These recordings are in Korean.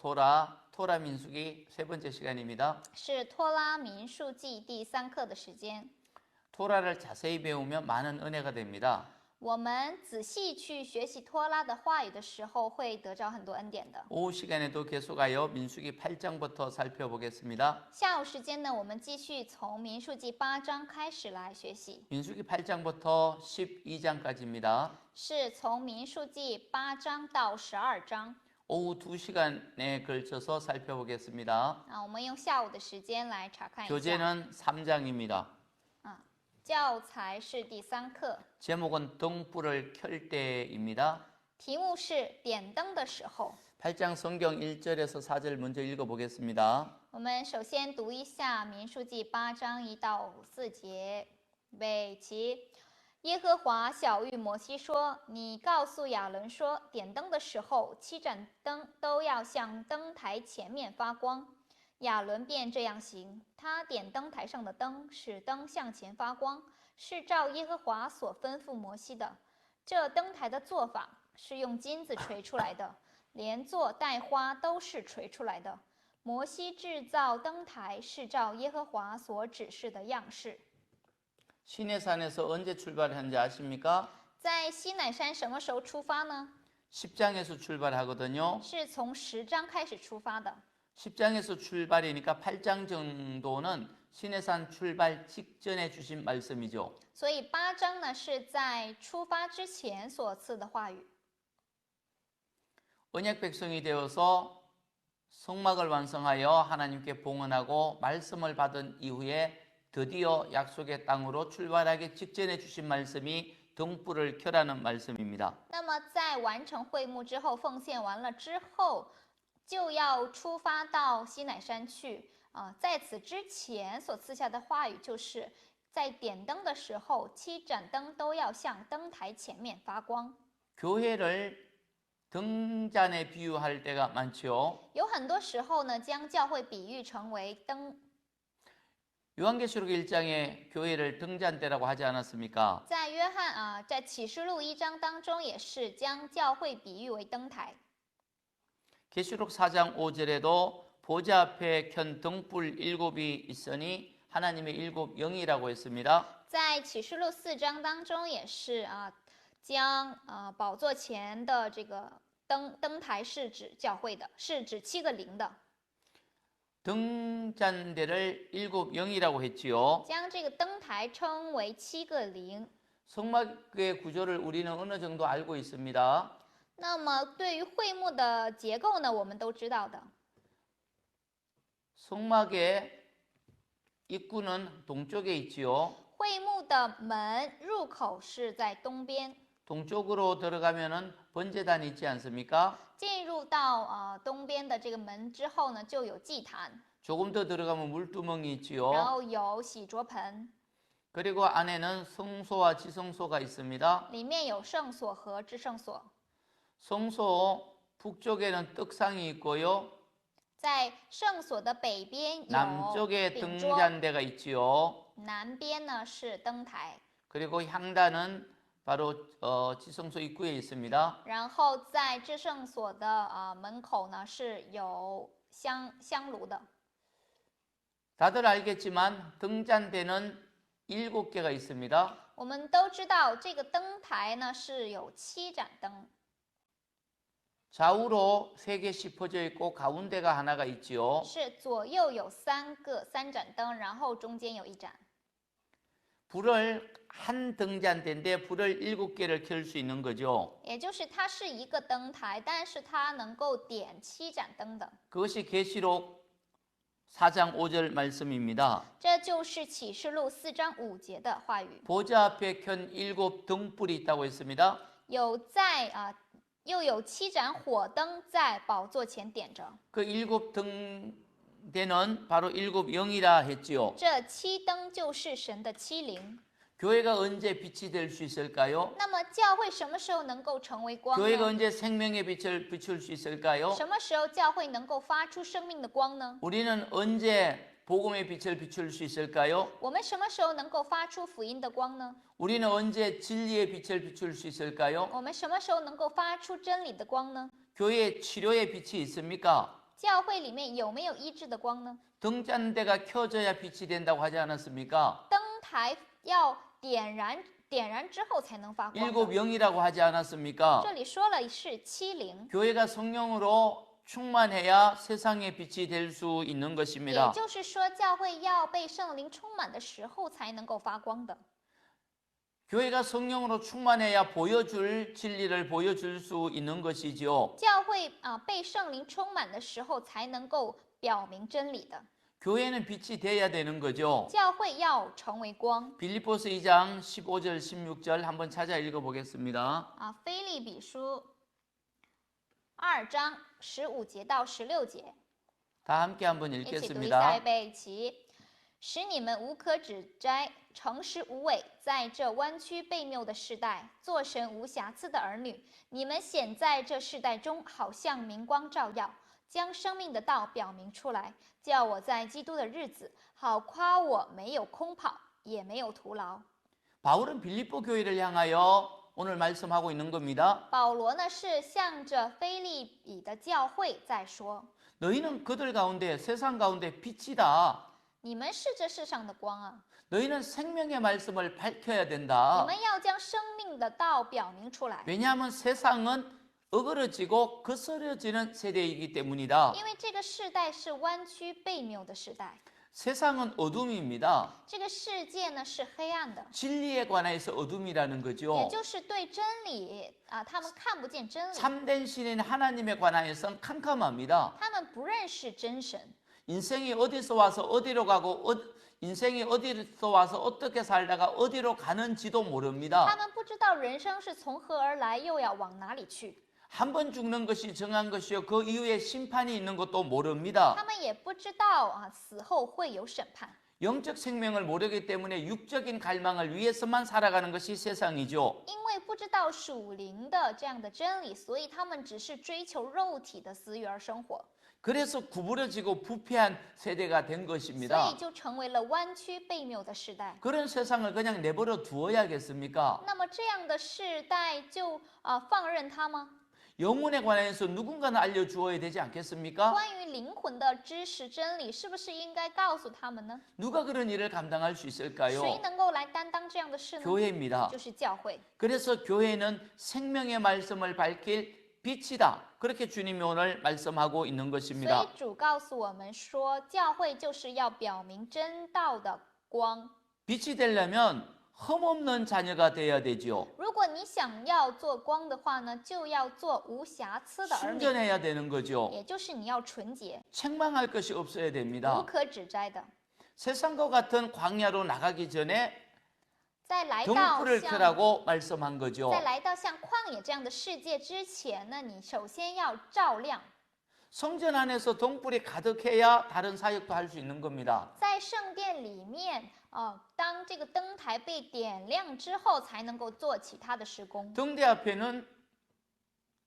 토라 민수기 세 번째 시간입니다. 是托拉民数记第3课的时间。 토라를 자세히 배우면 많은 은혜가 됩니다. 我们仔细去学习托拉的话语的时候，会得着很多恩典的。 오후 시간에도 계속하여 민수기 8장부터 살펴보겠습니다. 下午时间呢，我们继续从民数记8章开始来学习， 민수기 8장부터 12장까지입니다. 是从民数记8章到12章。 오후 2시간에 걸쳐서 살펴보겠습니다. 我们用下午的时间来查看一下。 교재는 3장입니다. 教材是第3课， 제목은 등불을 켤 때입니다. 题目是点灯的时候。 8장 성경 1절에서 4절 먼저 읽어보겠습니다. 我们首先读一下民数记8章1到4节。备齐。耶和华晓谕摩西说：“你告诉亚伦说，点灯的时候，7盏灯都要向灯台前面发光。”亚伦便这样行，他点灯台上的灯，使灯向前发光，是照耶和华所吩咐摩西的。这灯台的做法是用金子锤出来的，连座带花都是锤出来的。摩西制造灯台是照耶和华所指示的样式。 시내산에서 언제 출발한지 아십니까? 在西乃山什么时候出发呢？ 10장에서 출발하거든요. 是从10章开始出发的。 10장에서 출발이니까 8장 정도는 시내산 출발 직전에 주신 말씀이죠. 所以8章呢是在出发之前所赐的话语。 언약 백성이 되어서 성막을 완성하여 하나님께 봉헌하고 말씀을 받은 이후에 드디어 약속의 땅으로 출발하기 직전에 주신 말씀이 등불을 켜라는 말씀입니다. 那么在完成会幕之后，奉献完了之后，就要出发到西乃山去。在此之前所赐下的话语，就是在点灯的时候，7盏灯都要向灯台前面发光。 교회를 등잔에 비유할 때가 많죠. 有很多时候呢，将教会比喻成为灯。 요한계시록 1장에 교회를 등잔대라고 하지 않았습니까? 在启示录1章当中，也是将教会比喻为灯台。 계시록 4장 5절에도 보좌 앞에 켠 등불 7이 있으니 하나님의 7 영이라고 했습니다. 在启示录4章当中，也是将宝座前的这个灯台是指教会的，是指7个灵的。 등잔대를 7 영이라고 했지요. 将这个灯台称为7个灵。 성막의 구조를 우리는 어느 정도 알고 있습니다. 那么对于会幕的结构呢，我们都知道的。 성막의 입구는 동쪽에 있지요. 会幕的门入口是在东边。 동쪽으로 들어가면은 번제단이 있지 않습니까? 进入到东边的这个门之后呢，就有祭坛， 조금 더 들어가면 물두멍이 然 있지요. 后有洗濯盆， 그리고 안에는 성소와 지성소가 있습니다. 里面有圣所和至圣所。 성소 북쪽에는 떡상이 있고요. 在圣所的北边有 남쪽에 饼桌， 등잔대가 있지요. 南边呢是灯台， 그리고 향단은 바로 지성소 입구에 있습니다. 然后在至圣所的门口呢是有香炉的。 다들 알겠지만 등잔대는 7개가 있습니다. 我们都知道这个灯台呢是有7盏灯， 좌우로 3개씩 퍼져 있고 가운데가 하나가 있지요. 是左右有3盏灯，然后中间有1盏。 불을 한 등잔대인데 불을 7개를 켤 수 있는 거죠. 也就是它是一个灯台，但是它能够点7盏灯的。 그것이 계시록 4장 5절 말씀입니다. 这就是启示录4章5节的话语。 보좌 앞에 켠 7 등불이 있다고 했습니다. 又有7盏火灯在宝座前点着。 그 7 등대는 바로 7 영이라 했지요. 这7灯就是神的7灵。 교회가 언제 빛이 될 수 있을까요? 那么教会什么时候能够成为光 교회가 呢？ 언제 생명의 빛을 비출 수 있을까요? 什么时候教会能够发出生命的光呢？ 우리는 언제 복음의 빛을 비출 수 있을까요? 我们什么时候能够发出福音的光呢？ 우리는 언제 진리의 빛을 비출 수 있을까요? 我们什么时候能够发出真理的光呢？ 교회에 치료의 빛이 있습니까? 教会里面有没有医治的光呢？ 등잔대가 켜져야 빛이 된다고 하지 않았습니까? 灯台要点燃之后才能发光的。 일곱 영이라고 하지 않았습니까? 这里说了是七灵， 교회가 성령으로 충만해야 세상의 빛이 될 수 있는 也 것입니다. 就是说，教会要被圣灵充满的时候才能够发光的。 교회가 성령으로 충만해야 보여줄 진리를 보여줄 수 있는 것이지요. 教会被圣灵充满的时候才能够表明真理的。 교회는 빛이 돼야 되는 거죠. 教会要成为光 빌립보서 2장 15절 16절 한번 찾아 읽어보겠습니다. 腓立比书2章15节到16节， 다 함께 한번 一起读一下，预 읽겠습니다. 备起，使你们无可指摘，诚实无伪，在这弯曲悖谬的时代，做神无瑕疵的儿女。你们显在这世代中，好像明光照耀，将生命的道表明出来，叫我在基督的日子，好夸我没有空跑，也没有徒劳。 바울은 빌립보 교회를 향하여 오늘 말씀하고 있는 겁니다. 保罗呢是向着腓立比的教会在说， 너희는 그들 가운데 세상 가운데 빛이다. 你们是这世上的光啊， 너희는 생명의 말씀을 밝혀야 你 된다. 们要将生命的道表明出来。 왜냐하면 세상은 어그러지고 거스려지는 세대이기 때문이다. 因为这个世代是弯曲悖谬的时代， 세상은 어둠입니다. 这个世界呢是黑暗的， 진리에 관해서 어둠이라는 也 거죠. 就是对真理他们看不见真理， 참된 신인 하나님에 관하여서는 캄캄합니다. 他们不认识真神， 인생이 어디서 와서 어디로 가고 인생이 어디서 와서 어떻게 살다가 어디로 가는지도 他 모릅니다. 们不知道人生是从何而来，又要往哪里去， 한 번 죽는 것이 정한 것이요 그 이후에 심판이 있는 것도 모릅니다. 他们也不知道死后会有审判。 영적 생명을 모르기 때문에 육적인 갈망을 위해서만 살아가는 것이 세상이죠. 因为不知道属灵的这样的真理，所以他们只是追求肉体的私欲而生活， 그래서 구부러지고 부패한 세대가 된 所 것입니다. 以就成为了弯曲悖谬的时代。 그런 세상을 그냥 내버려 두어야겠습니까? 那么这样的世代就放任它吗？ 영혼에 관해서 누군가는 알려주어야 되지 않겠습니까? 关于灵魂的知识真理，是不是应该告诉他们呢？ 누가 그런 일을 감당할 수 谁 있을까요? 能够来担当这样的事呢？ 교회입니다. 就是教会。 그래서 교회는 생명의 말씀을 밝힐 빛이다. 그렇게 주님이 오늘 말씀하고 있는 所 것입니다. 以主告诉我们说，教会就是要表明真道的光。 빛이 되려면 흠없는 자녀가 되어야 되죠. 如果你想要做光的话呢，就要做无瑕疵的儿女， 순전해야 되는 거죠. 也就是你要纯洁， 책망할 것이 없어야 无 됩니다. 可指摘的。 세상과 같은 광야로 나가기 전에 在来到 등불을 像 켜라고 말씀한 거죠. 在来到像旷野这样的世界之前呢，你首先要照亮。 성전 안에서 등불이 가득해야 다른 사역도 할 수 있는 겁니다. 在圣殿里面，当这个灯台被点亮之后，才能够做其他的施工。 등대 앞에는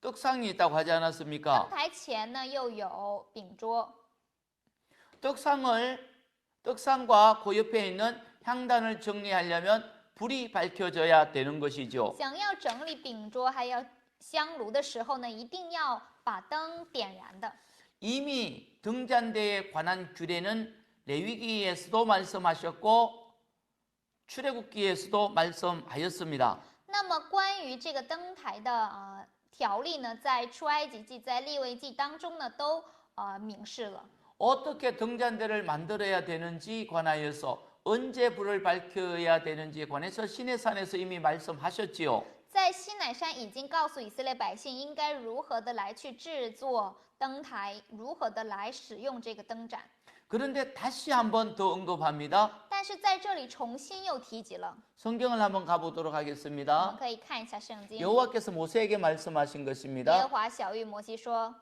떡상이 있다고 하지 灯 않았습니까? 台前呢又有饼桌， 떡상과 그 옆에 있는 향단을 정리하려면 불이 밝혀져야 되는 것이죠. 想要整理饼桌还有香炉的时候呢，一定要把灯点燃的。 이미 등잔대에 관한 규례는 레위기에서도 말씀하셨고 출애굽기에서도 말씀하였습니다. 那么关于这个灯台的条例呢，在出埃及记、在利未记当中呢，都明示了。 어떻게 등잔대를 만들어야 되는지 관하여서 언제 불을 밝혀야 되는지에 관해서 시내산에서 이미 말씀하셨지요. 在西乃山已经告诉以色列百姓应该如何的来去制作灯台，如何的来使用这个灯盏。 그런데 다시 한번 더 언급합니다. 但是在这里重新又提及了， 성경을 한번 가보도록 我们 하겠습니다. 可以看一下圣经。 여호와께서 모세에게 말씀하신 耶和 것입니다. 华晓谕摩西说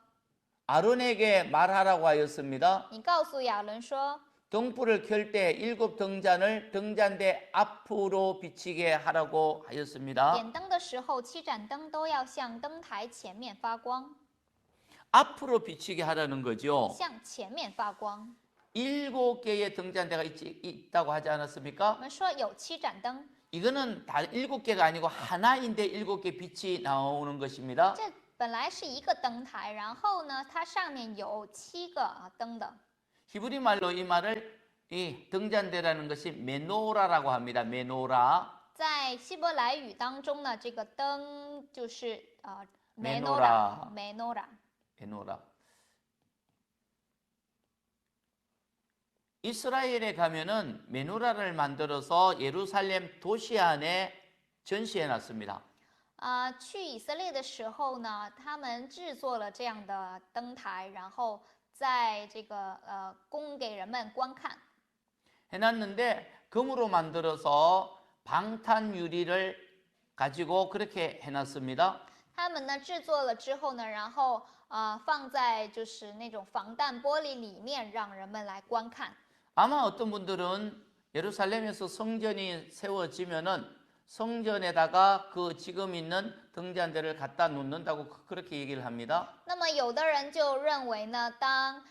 아론에게 말하라고 하였습니다. ：“你告诉亚伦说， 등불을 켤 때 7 등잔을 등잔대 앞으로 비치게 하라고 하였습니다. 点灯的时候，7盏灯都要向灯台前面发光， 앞으로 비치게 하라는 거죠. 向前面发光。 7개의 등잔대가 있다고 하지 我 않았습니까? 们说有7盏灯， 이거는 다 7개가 아니고 하나인데 7개 빛이 나오는 것입니다. 这本来是一个灯台，然后呢，它上面有7个灯的。 히브리 말로 이 말을 이 등잔대라는 것이 메노라라고 합니다. 메노라. 在希伯来语当中呢，这个灯就是menorah menorah。 메노라. 이스라엘에 가면은 메노라를 만들어서 예루살렘 도시 안에 전시해 놨습니다. 去以色列的时候呢，他们制作了这样的灯台，然后在这个供给人们观看。 해놨는데 금으로 만들어서 방탄 유리를 가지고 그렇게 해놨습니다. 他们呢制作了之后呢，然后放在就是那种防弹玻璃里面，让人们来观看。 아마 어떤 분들은 예루살렘에서 성전이 세워지면은 성전에다가 그 지금 있는 등잔대를 갖다 놓는다고 그렇게 얘기를 합니다. 那么有的人就认为呢，当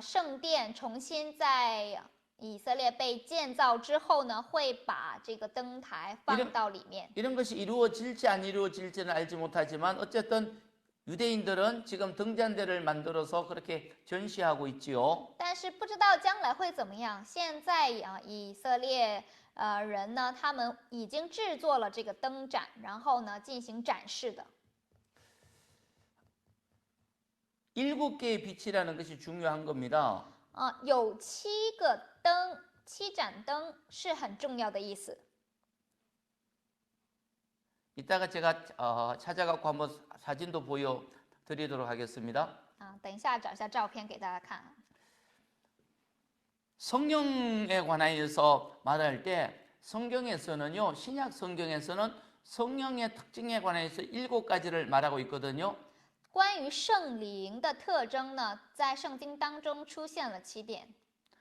圣殿重新在以色列被建造之后呢，会把这个灯台放到里面。 이런 것이 이루어질지 안 이루어질지는 알지 못하지만 어쨌든 유대인들은 지금 등잔대를 만들어서 그렇게 전시하고 있지요. 但是不知道将来会怎么样。现在以色列人呢，他们已经制作了这个灯展，然后呢进行展示的。 7개의 빛이라는 것이 중요한 겁니다. 有7个灯，7盏灯是很重要的意思。 이따가 제가 찾아갖고 한번 사진도 보여드리도록 하겠습니다. 等一下找一下照片给大家看。 성령에 관하여서 말할 때 성경에서는요, 신약 성경에서는 성령의 특징에 관해서 7가지를 말하고 있거든요. 关于圣灵的特征呢，在圣经当中出现了7点。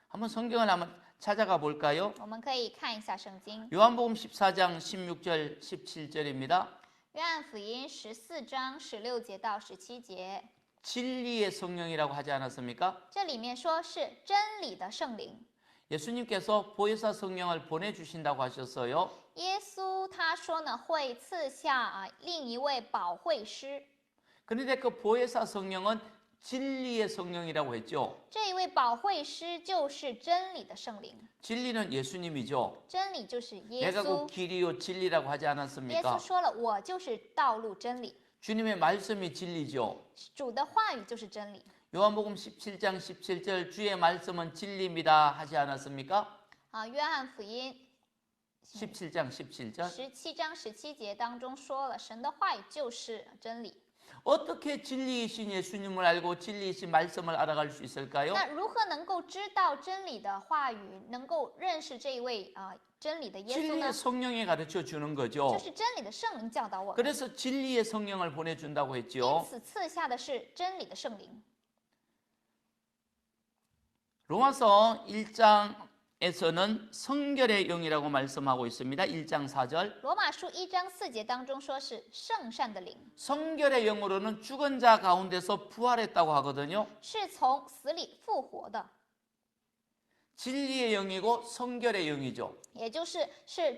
한번 성경을 한번 찾아가 볼까요? 我们可以看一下圣经， 요한복음 14장 16절 17절입니다. 约翰福音14章16节到17节， 진리의 성령이라고 하지 않았습니까? 这里面说是真理的圣灵。 예수님께서 보혜사 성령을 보내주신다고 하셨어요. 耶稣他说呢，会赐下另一位保惠师。 그런데 그 보혜사 성령은 진리의 성령이라고 했죠. 这一位保惠师就是真理的圣灵， 진리는 예수님이죠. 真理就是耶 내가 그 稣。 길이요 진리라고 하지 耶 않았습니까? 稣说了，我就是道路真理， 주님의 말씀이 진리죠. 主的话语就是真理。 요한복음 17장 17절 주의 말씀은 진리입니다 하지 않았습니까? 约翰福音 17장 17절. 17章17节当中说了，神的话语就是真理。 어떻게 진리이신 예수님을 알고 진리이신 말씀을 알아갈 수 있을까요? 那如何能够知道真理的话语，能够认识这一位真理的耶稣呢？ 진리의 성령이 가르쳐 주는 就 거죠. 是真理的圣灵教导我们， 그래서 진리의 성령을 보내준다고 因 했죠. 此赐下的是真理的圣灵。 로마서 1장에서는 성결의 영이라고 말씀하고 있습니다. 1장 4절. 罗马书1章4节当中说是圣善的灵， 성결의 영으로는 죽은 자 가운데서 부활했다고 하거든요. 是从死里复活的， 진리의 영이고 성결의 영이죠. 也就是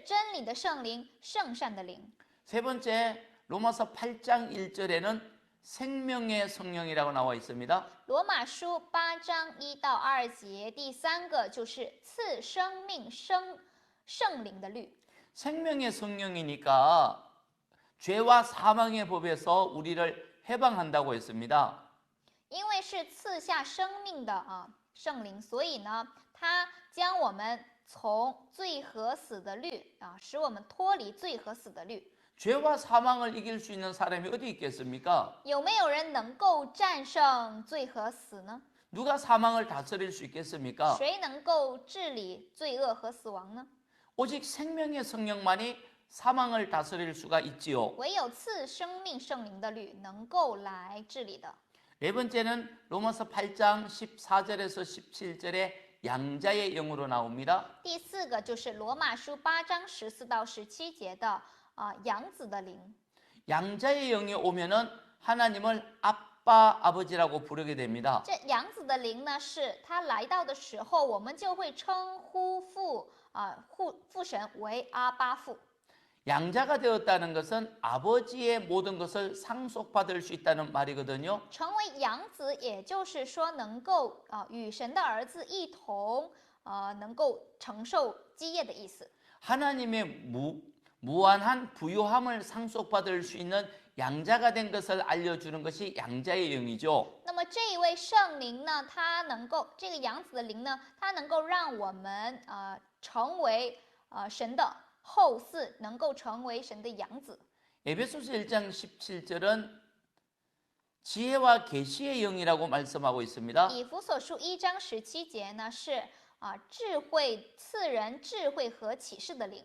真理的圣灵，圣善的灵。 세 번째, 로마서 8장 1절에는 생명의 성령이라고 나와 있습니다. 罗马书8章1到2节，第3个就是赐生命圣灵的律。 생명의 성령이니까 죄와 사망의 법에서 우리를 해방한다고 했습니다. 因为是赐下生命的圣灵，所以呢，他将我们从罪和死的律使我们脱离罪和死的律。 죄와 사망을 이길 수 있는 사람이 어디 있겠습니까? 有没有人能够战胜罪和死呢？ 누가 사망을 다스릴 수 있겠습니까? 谁能够治理罪恶和死亡呢？ 오직 생명의 성령만이 사망을 다스릴 수가 있지요. 唯有赐生命圣灵的律能够来治理的。 네 번째는 로마서 8장 14절에서 17절에 양자의 영으로 나옵니다. 第4个就是罗马书8章14到17节的养子的灵。 양자의 영이 오면은 하나님을 아빠 아버지라고 부르게 됩니다. 这养子的灵呢，是他来到的时候，我们就会称呼父神为阿巴父。 양자가 되었다는 것은 아버지의 모든 것을 상속받을 수 있다는 말이거든요. 成为养子，也就是说能够与神的儿子一同能够承受基业的意思。 하나님의 무한한 부요함을 상속받을 수 있는 양자가 된 것을 알려주는 것이 양자의 영이죠. 那么这一位圣灵呢，他能够这个养子的灵呢，他能够让我们成为神的后嗣，能够成为神的养子。 에베소서 1장 17절은 지혜와 계시의 영이라고 말씀하고 있습니다. 以弗所书1章17节呢是智慧赐人智慧和启示的灵，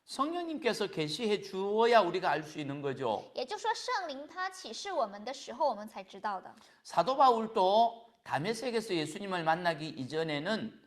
성령님께서 계시해 주어야 우리가 알 수 있는 거죠. 也就是说圣灵他启示我们的时候，我们才知道的。 사도 바울도 다메섹에서 예수님을 만나기 이전에는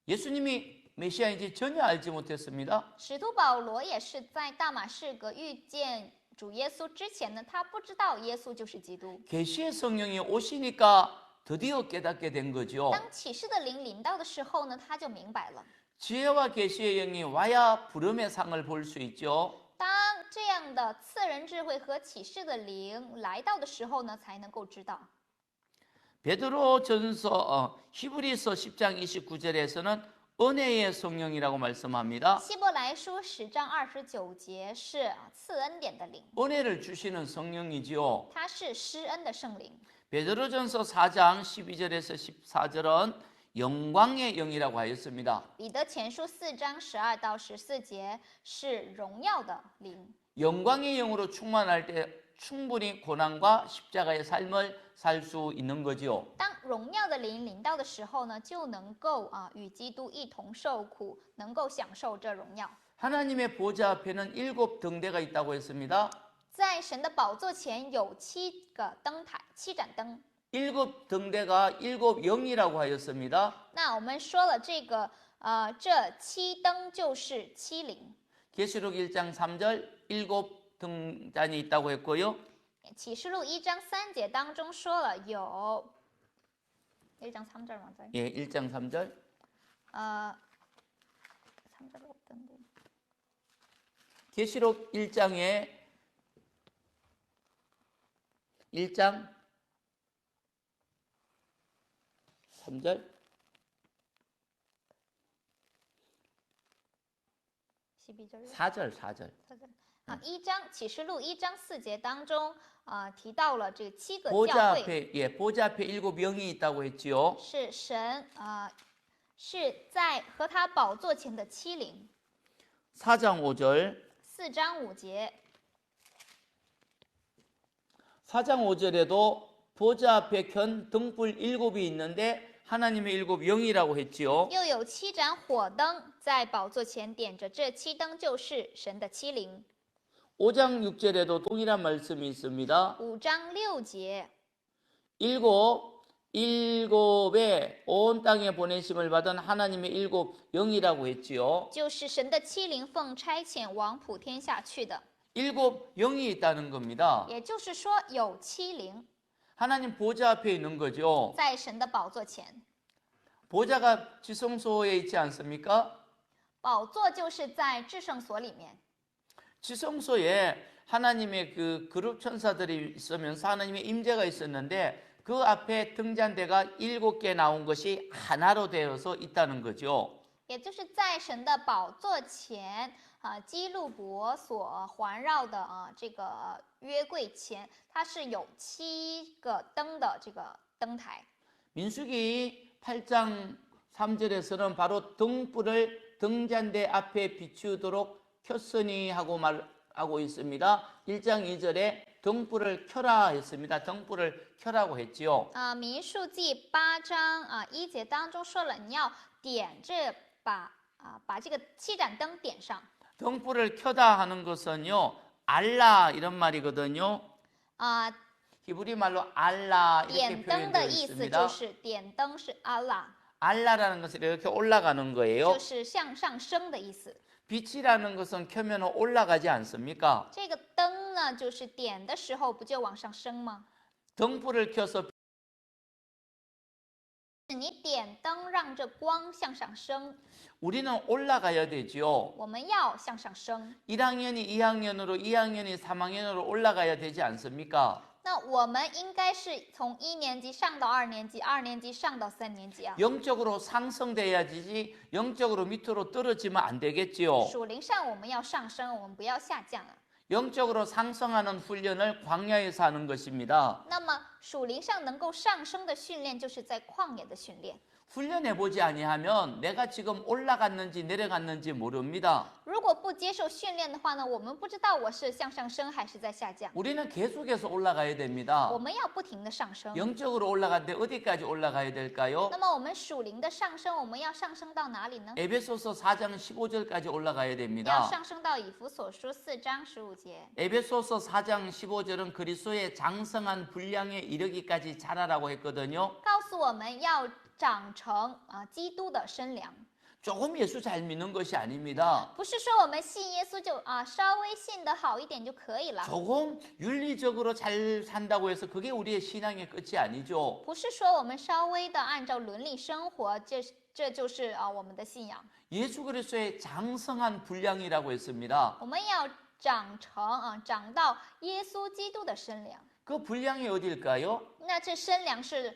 예수님이 메시아인지 전혀 알지 못했습니다. 使徒保罗也是在大马士革遇见主耶稣之前呢，他不知道耶稣就是基督。 계시의 성령이 오시니까 드디어 깨닫게 된 거죠. 当启示的灵临到的时候呢，他就明白了。 지혜와 계시의 영이 와야 부름의 상을 볼 수 있죠. 当这样的赐人智慧和启示的灵来到的时候呢，才能够知道。 베드로전서 히브리서 10장 29절에서는 은혜의 성령이라고 말씀합니다. 希伯来书10章29节是赐恩典的灵， 은혜를 주시는 성령이지요. 它是施恩的圣灵。 베드로전서 4장 12절에서 14절은 영광의 영이라고 하였습니다. 彼得前书4章12到14节是荣耀的灵。 영광의 영으로 충만할 때 충분히 고난과 십자가의 삶을 살 수 있는 거지요. 当荣耀的灵临到的时候呢，就能够与基督一同受苦，能够享受这荣耀。 하나님의 보좌 앞에는 7 등대가 있다고 했습니다. 在神的宝座前有7个灯台，7盏灯。 7 등대가 7 영이라고 하였습니다. 那我们说了这7灯就是7灵。 계시록 1장 3절 7 등잔이 있다고 했고요. 启示录1章3节当中说了有1장 3절 맞아요? 예, 1장 3절. 3절 없던데. 계시록 1장에 1장 3절 12절 4절 4절 1章启示录1章4节当中提到了这7个 보좌 教会 앞에 예, 보좌 앞에 7 영이 있다고 했지요. 是神是在和他宝座前的7灵。 4장 5절 4章5节 4장 5절에도 보좌 앞에 켠 등불 7이 있는데 하나님의 7 영이라고 했지요. 又有7盏火灯在宝座前点着，这7灯就是神的7灵。 5장 6절에도 동일한 말씀이 있습니다. 5章6节 일곱에 온 땅에 보내심을 받은 하나님의 7 영이라고 했지요. 就是神的7灵奉差遣往普天下去的， 7 영이 있다는 겁니다. 也就是说有7灵 하나님 보좌 앞에 있는 거죠. 在神的宝座前。 보좌가 지성소에 있지 않습니까? 宝座就是在至圣所里面， 지성소에 하나님의 그 그룹 천사들이 있으면서 하나님의 임재가 있었는데 그 앞에 등잔대가 7개 나온 것이 하나로 되어서 있다는 거죠. 也就是在神的宝座前基路伯所环绕的这个约柜前，它是有7个灯的这个灯台。 민수기 8장 3절에서는 바로 등불을 등잔대 앞에 비추도록 켰으니 하고 말하고 있습니다. 1장 2절에 등불을 켜라 했습니다. 등불을 켜라고 했지요. 民数记8章1节当中说了，你要点着把这个7盏灯点上。 등불을 켜다 하는 것은요, 알라 이런 말이거든요. 히브리 말로 알라 이렇게 点灯的 표현되어 意思 있습니다. 就是点灯是阿拉， 알라라는 것은 이렇게 올라가는 거예요. 就是向上升的意思。 빛이라는 것은 켜면 올라가지 않습니까? 这个灯呢，就是点的时候不就往上升吗？ 등불을 켜서 你点灯，让这光向上升。 우리는 올라가야 되지요. 我们要向上升。 1학년이 2학년으로, 2학년이 3학년으로 올라가야 되지 않습니까? 那我们应该是从1年级上到2年级，2年级上到3年级啊。 영적으로 상승돼야지 영적으로 밑으로 떨어지면 안 되겠지요. 属灵上我们要上升，我们不要下降啊。 영적으로 상승하는 훈련을 광야에서 하는 것입니다. 那么属灵上能够上升的训练，就是在旷野的训练。 훈련해보지 아니하면 내가 지금 올라갔는지 내려갔는지 모릅니다. 如果不接受训练的话呢，我们不知道我是向上升还是在下降。 우리는 계속해서 올라가야 됩니다. 我们要不停的上升。 영적으로 올라갔는데 어디까지 올라가야 될까요? 那么我们属灵的上升，我们要上升到哪里呢？ 에베소서 4장 15절까지 올라가야 要 됩니다. 上升到以弗所书4章15节。 에베소서 4장 15절은 그리스도의 장성한 분량에 이르기까지 자라라고 했거든요. 告诉我们要长成基督的身量， 조금 예수 잘 믿는 것이 아닙니다. 不是说我们信耶稣就稍微信得好一点就可以了， 조금 윤리적으로 잘 산다고 해서 그게 우리의 신앙의 끝이 아니죠. 不是说我们稍微的按照伦理生活，这就是我们的信仰。 예수 그리스도의 장성한 분량이라고 했습니다. 我们要长成长到耶稣基督的身量。 그 분량이 어딜까요? 那这身量是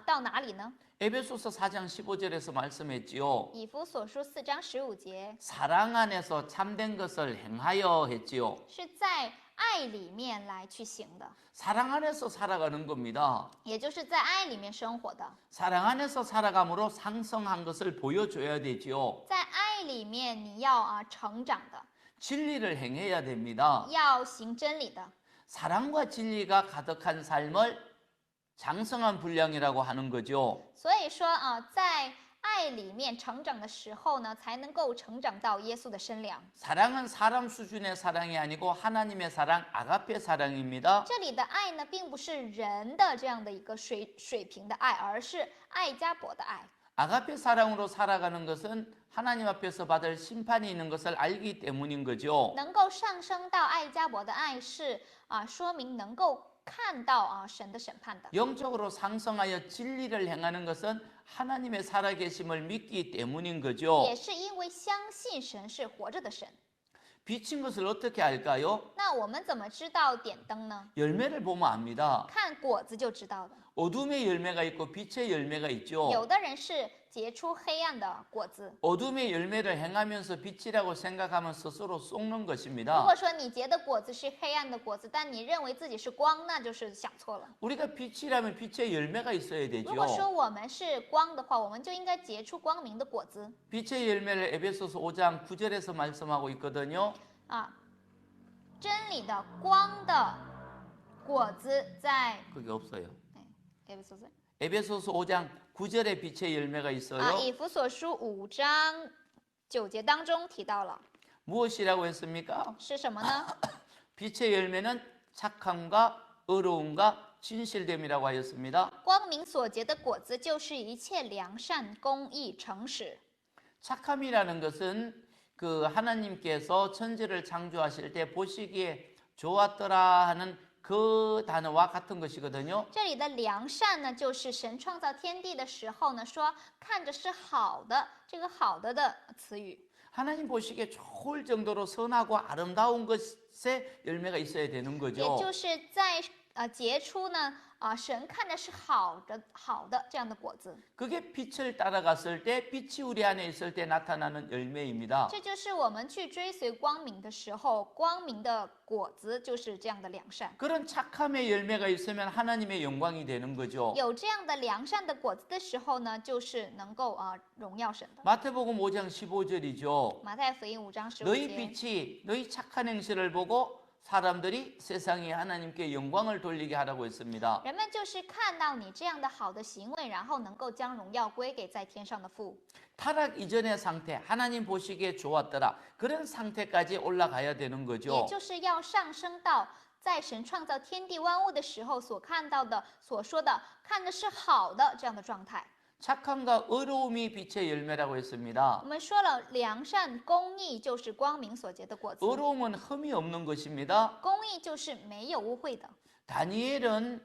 到哪里呢？ 에베소서 4장 15절에서 말씀했지요. 以弗所书4章15节 사랑 안에서 참된 것을 행하여 했지요. 是在爱里面来去行的， 사랑 안에서 살아가는 겁니다. 也就是在爱里面生活的。 사랑 안에서 살아감으로 상성한 것을 보여줘야 되지요. 在爱里面你要成长的， 진리를 행해야 됩니다. 要行真理的。 사랑과 진리가 가득한 삶을 장성한 분량이라고 하는 거죠. 所以说在爱里面成长的时候呢，才能够成长到耶稣的身量。 사랑은 사람 수준의 사랑이 아니고 하나님의 사랑, 아가페 사랑입니다. 这里的爱呢，并不是人的这样的一个水平的爱，而是爱加伯的爱。 아가페 사랑으로 살아가는 것은 하나님 앞에서 받을 심판이 있는 것을 알기 때문인 거죠. 能够上升到爱加伯的爱是说明能够看到神的审判的。 영적으로 상승하여 진리를 행하는 것은 하나님의 살아계심을 믿기 때문인 거죠. 也是因为相信神是活着的神。 비친 것을 어떻게 알까요? 那我们怎么知道点灯呢？ 열매를 보면 압니다. 看果子就知道了。 어둠의 열매가 있고 빛의 열매가 있죠. 有的人是结出黑暗的果子。 어둠의 열매를 행하면서 빛이라고 생각하면 스스로 속는 如 것입니다. 果说你结的果子是黑暗的果子，但你认为自己是光，那就是想错了。 우리가 빛이라면 빛의 열매가 있어야 如果说 되죠. 我们是光的话，我们就应该结出光明的果子 빛의 열매를 에베소서 5장 9절에서 말씀하고 있거든요. 真理的光的果子在 그게 없어요. 에베소서 에베소서 5장 9절에 빛의 열매가 있어요. 以弗所书5章9节当中提到了， 무엇이라고 했습니까? 是什么呢？ 빛의 열매는 착함과 의로움과 진실됨이라고 하였습니다. 光明所结的果子就是一切良善、公义、诚实。 착함이라는 것은 그 하나님께서 천지를 창조하실 때 보시기에 좋았더라 하는 그 단어와 같은 것이거든요. 这里的良善呢，就是神创造天地的时候呢，说看着是好的，这个好的词语。 하나님 보시기에 좋을 정도로 선하고 아름다운 것에 열매가 있어야 되는 也 거죠. 就是在结出呢神看着是好的这样的果子。 그게 빛을 따라갔을 때 빛이 우리 안에 있을 때 나타나는 열매입니다. 这就是我们去追随光明的时候，光明的果子就是这样的良善。 그런 착함의 열매가 있으면 하나님의 영광이 되는 거죠. 有这样的良善的果子的时候呢，就是能够荣耀神的。 마태복음 5장 15절이죠. 马太福音5章15 너희 节， 빛이 너희 착한 행실을 보고 사람들이 세상에 하나님께 영광을 돌리게 하라고 했습니다. 人们就是看到你这样的好的行为，然后能够将荣耀归给在天上的父。 타락 이전의 상태, 하나님 보시기에 좋았더라. 그런 상태까지 올라가야 되는 也 거죠. 就是要上升到在神创造天地万物的时候所看到的、所说的，看的是好的这样的状态。 착함과 의로움이 빛의 열매라고 했습니다. 我们说了，良善、公义就是光明所结的果子。 의로움은 흠이 없는 것입니다. 公义就是没有污秽的。 다니엘은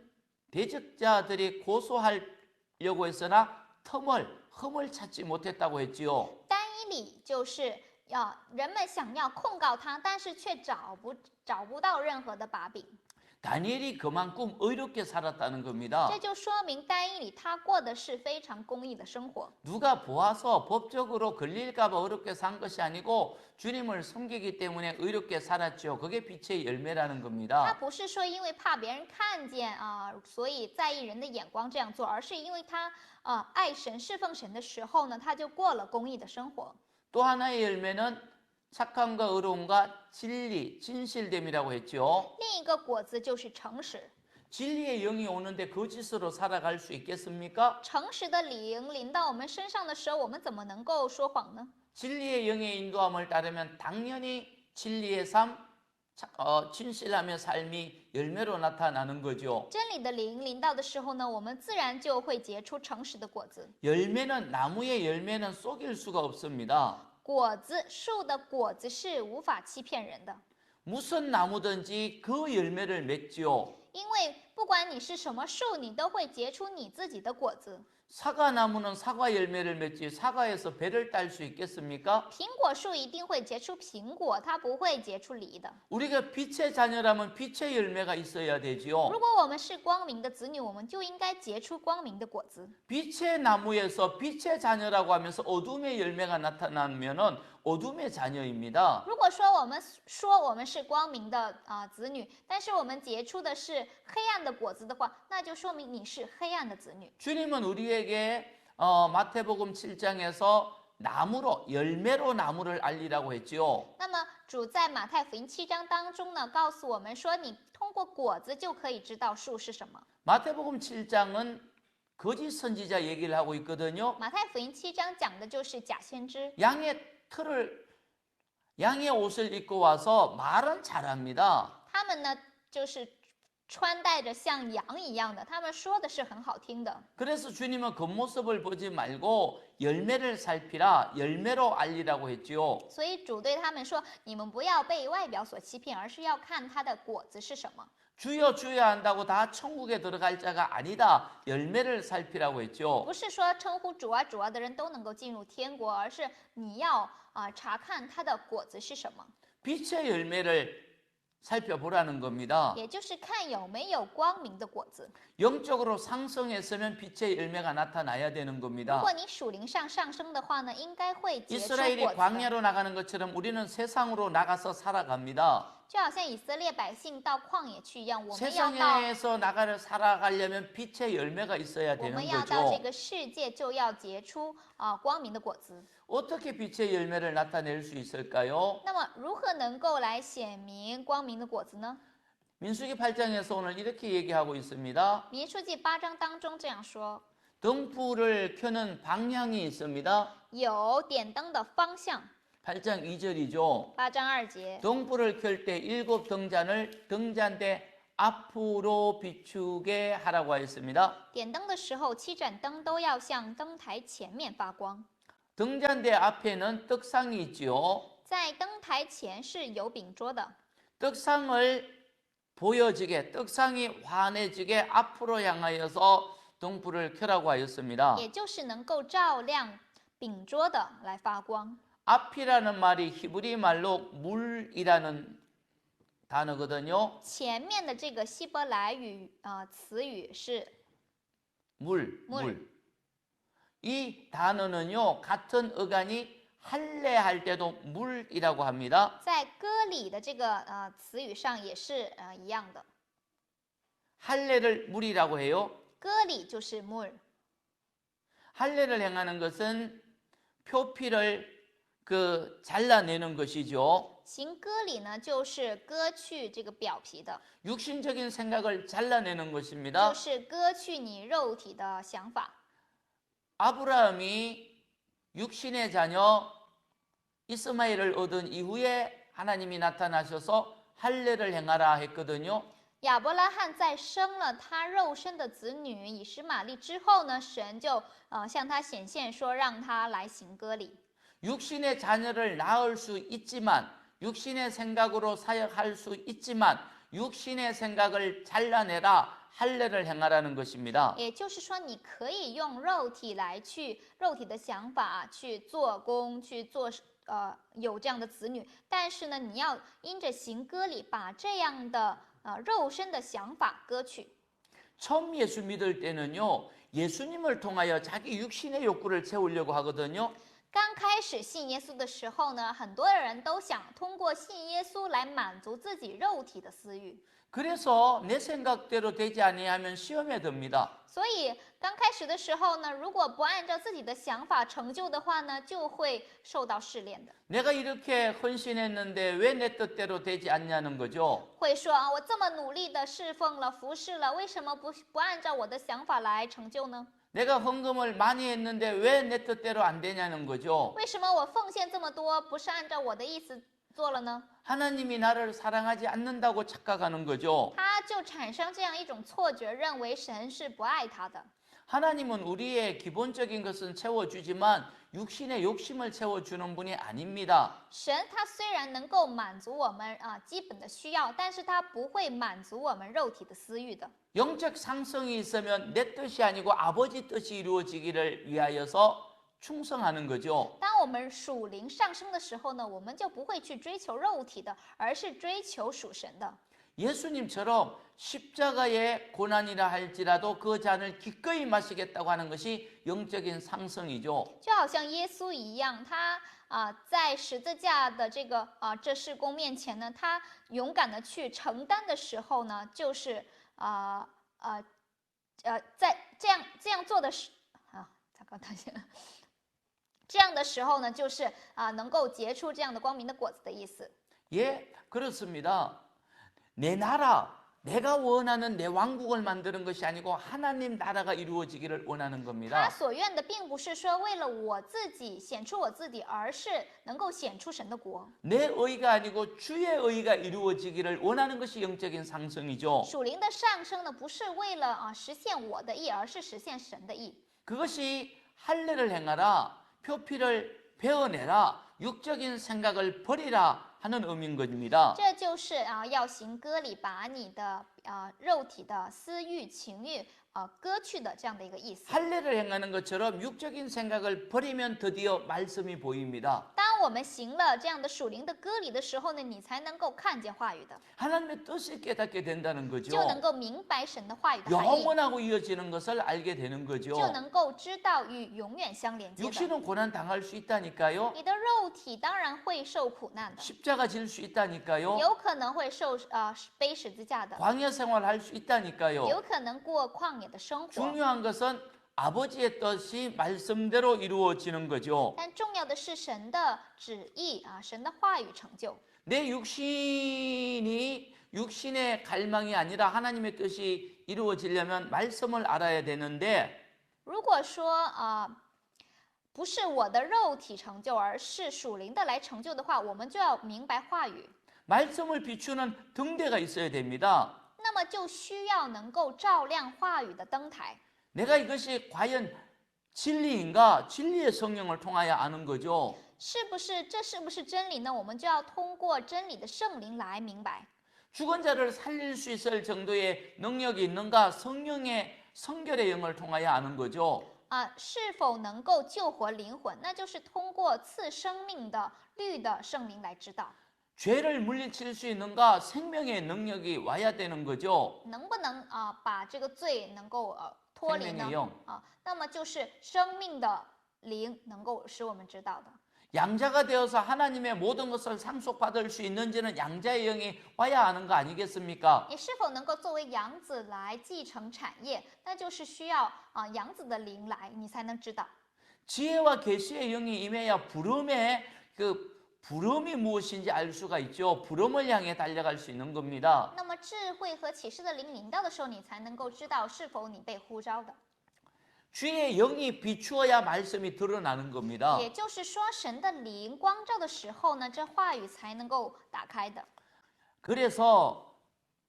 대적자들이 고소하려고 했으나 흠을 찾지 못했다고 했지요. 单一理就是人们想要控告他，但是却找不到任何的把柄。 다니엘이 그만큼 의롭게 살았다는 겁니다. 这就说明单一理他过的是非常公义的生活。 누가 보아서 법적으로 걸릴까 봐 어렵게 산 것이 아니고 주님을 섬기기 때문에 의롭게 살았죠. 그게 빛의 열매라는 他 겁니다. 不是说因为怕别人看见所以在意人的眼光这样做，而是因为他爱神侍奉神的时候呢，他就过了公义的生活。 또 하나의 열매는 착함과 의로움과 진리, 진실됨이라고 했죠. 另一个果子就是诚实， 진리의 영이 오는데 거짓으로 살아갈 수 있겠습니까? 诚实的灵临到我们身上的时候，我们怎么能够说谎呢？ 진리의 영의 인도함을 따르면 당연히 진리의 삶, 진실하며 삶이 열매로 나타나는 거죠. 真理的灵临到的时候呢，我们自然就会结出诚实的果子。 열매는 나무의 열매는 속일 수가 없습니다. 果子树的果子是无法欺骗人的， 무슨 나무든지 그 열매를 맺지요. 因为不管你是什么树，你都会结出你自己的果子。 사과나무는 사과 열매를 맺지 사과에서 배를 딸 수 있겠습니까? 苹果树一定会结出苹果，它不会结出梨的。 우리가 빛의 자녀라면 빛의 열매가 있어야 되지요. 如果我们是光明的子女，我们就应该结出光明的果子。 빛의 나무에서 빛의 자녀라고 하면서 어둠의 열매가 나타나면은 어둠의 자녀입니다. 如果说我们是光明的子女，但是我们结出的是黑暗的果子的话，那就说明你是黑暗的子女。 주님은 우리에게 마태복음 7장에서 나무로 열매로 나무를 알리라고 했지요. 那么主在马太福音7章当中呢，告诉我们说，你通过果子就可以知道树是什么。 마태복음 7장은 거짓 선지자 얘기를 하고 있거든요. 马太福音7章讲的就是假先知， 양의 옷을 입고 와서 말은 잘합니다. 他们呢就是穿戴着像羊一样的，他们说的是很好听的。 그래서 주님은 겉모습을 보지 말고 열매를 살피라, 열매로 알리라고 했지요. 所以主对他们说：“你们不要被外表所欺骗，而是要看它的果子是什么。 주여 주여 한다고 다 천국에 들어갈 자가 아니다. 열매를 살피라고 했죠. 不是说称呼主啊主啊的人都能够进入天国，而是你要查看它的果子是什么， 빛의 열매를 살펴보라는 겁니다. 也就是看有没有光明的果子。 영적으로 상승했으면 빛의 열매가 나타나야 되는 如 겁니다. 果你属灵上上升的话呢，应该会结出 이스라엘이 果子的。 광야로 나가는 것처럼 우리는 세상으로 나가서 살아갑니다. 就好像以色列百姓到旷野去一样，我们要到 세상에서 나가려 살아가려면 빛의 열매가 있어야 我 되는 们要到这 거죠. 个世界，就要结出光明的果子。 어떻게 빛의 열매를 나타낼 수 있을까요? 那么如何能够来显明光明的果子呢？ 민수기 8장에서 오늘 이렇게 얘기하고 있습니다. 民数记8章当中这样说： 등불을 켜는 방향이 있습니다. 有点灯的方向。 8장 2절이죠. 8章2节， 등불을 켤 때 7 등잔을 등잔대 앞으로 비추게 하라고 하였습니다. 点灯的时候，7盏灯都要向灯台前面发光。 등잔대 앞에는 떡상이 있지요. 在灯台前是有饼桌的， 떡상을 보여지게, 떡상이 환해지게 앞으로 향하여서 등불을 켜라고 하였습니다. 也就是能够照亮饼桌的来发光。 앞이라는 말이 히브리 말로 물이라는 단어거든요. 前面的这个希伯来语词语是 물. 물. 이 단어는요, 같은 어간이 할례할 때도 물이라고 합니다. 在歌礼的这个词语上也是一样的。 할례를 물이라고 해요. 歌礼就是 물， 할례를 행하는 것은 표피를 잘라내는 것이죠. 行歌礼呢就是割去这个表皮的， 육신적인 생각을 잘라내는 就 것입니다. 是割去你肉体的想法。 아브라함이 육신의 자녀 이스마엘을 얻은 이후에 하나님이 나타나셔서 할례를 행하라 했거든요. 亚伯拉罕在生了他肉身的子女以实玛利之后呢，神就向他显现说，让他来行割礼。 육신의 자녀를 낳을 수 있지만 육신의 생각으로 사역할 수 있지만 육신의 생각을 잘라내라 할례를 행하라는 것입니다. 也就是说，你可以用肉体肉体的想法去做工，去做有这样的子女，但是呢，你要因着行割礼，把这样的肉身的想法割去。 처음 예수 믿을 때는요, 예수님을 통하여 자기 육신의 욕구를 채우려고 하거든요. 刚开始信耶稣的时候呢，很多人都想通过信耶稣来满足自己肉体的私欲， 그래서 내 생각대로 되지 아니하면 시험에 듭니다. 所以刚开始的时候呢，如果不按照自己的想法成就的话呢，就会受到试炼的。 내가 이렇게 헌신했는데 왜 내 뜻대로 되지 않냐는 거죠. 会说啊，我这么努力的侍奉了、服侍了，为什么不按照我的想法来成就呢？ 내가 헌금을 많이 했는데 왜 내 뜻대로 안 되냐는 거죠. 为什么我奉献这么多，不是按照我的意思做了呢？ 하나님이 나를 사랑하지 않는다고 착각하는 거죠. 他就产生这样一种错觉，认为神是不爱他的。 하나님은 우리의 기본적인 것은 채워주지만 육신의 욕심을 채워주는 분이 아닙니다. 神他虽然能够满足我们基本的需要，但是他不会满足我们肉体的私欲的。 영적 상승이 있으면 내 뜻이 아니고 아버지 뜻이 이루어지기를 위하여서 충성하는 거죠. 当我们属灵上升的时候呢，我们就不会去追求肉体的，而是追求属神的。 예수님처럼 십자가의 고난이라 할지라도 그 잔을 기꺼이 마시겠다고 하는 것이 영적인 상승이죠. 就好像耶稣一样，他在十字架的这事工面前呢，他勇敢的去承担的时候呢，就是在这样做的时糟糕，等一下，这样的时候呢，就是能够结出这样的光明的果子的意思。 예, 그렇습니다. 내 나라, 내가 원하는 내 왕국을 만드는 것이 아니고 하나님 나라가 이루어지기를 원하는 他 겁니다. 所愿的并不是说为了我自己显出我自己，而是能够显出神的国。 내 의가 아니고 주의 의가 이루어지기를 원하는 것이 영적인 상승이죠. 属灵的上升呢，不是为了实现我的意，而是实现神的意。 그것이 할례를 행하라, 표피를 베어내라, 육적인 생각을 버리라 하는 의미인 것입니다. 这就是要行割礼，把你的肉体的私欲、情欲割去的这样的一个意思。 할례를 행하는 것처럼 육적인 생각을 버리면 드디어 말씀이 보입니다. 当我们行了这样的属灵的割礼的时候呢，你才能够看见话语的， 하나님의 뜻을 깨닫게 된다는 거죠. 就能够明白神的话语的含义， 영원하고 이어지는 것을 알게 되는 就 거죠. 能够知道与永远相连接的。 육신은 고난 당할 수 있다니까요. 你的肉体当然会受苦难的， 십자가 질 수 있다니까요. 有可能会背十字架的， 광야 생활할 수 있다니까요. 有可能过旷野的生活。 중요한 것은 아버지의 뜻이 말씀대로 이루어지는 거죠. 但重要的是神的旨意神的话语成就。 내 육신의 갈망이 아니라 하나님의 뜻이 이루어지려면 말씀을 알아야 되는데 如果说不是我的肉体成就，而是属灵的来成就的话，我们就要明白话语。 말씀을 비추는 등대가 있어야 됩니다. 那么就需要能够照亮话语的灯台。 내가 이것이 과연 진리인가? 진리의 성령을 통하여 아는 거죠. 这是不是真理呢？我们就要通过真理的圣灵来明白。 죽은 자를 살릴 수 있을 정도의 능력이 있는가? 성령의 성결의 영을 통하여 아는 거죠. 是否能够救活灵魂？那就是通过赐生命的律的圣灵来知道。 죄를 물리칠 수 있는가? 생명의 능력이 와야 되는 거죠. 能不能把这个罪能够脱离呢 생명의 영. ？那么就是生命的灵能够使我们知道的。 양자가 되어서 하나님의 모든 것을 상속받을 수 있는지는 양자의 영이 와야 하는 거 아니겠습니까? 你是否能够作为养子来继承产业？那就是需要养子的灵来，你才能知道。 지혜와 계시의 영이 임해야 부름이 무엇인지 알 수가 있죠. 부름을 향해 달려갈 수 있는 겁니다. 那么智慧和启示的灵临到的时候，你才能够知道是否你被呼召的。 주의 영이 비추어야 말씀이 드러나는 겁니다. 也就是说，神的灵光照的时候呢，这话语才能够打开的。 그래서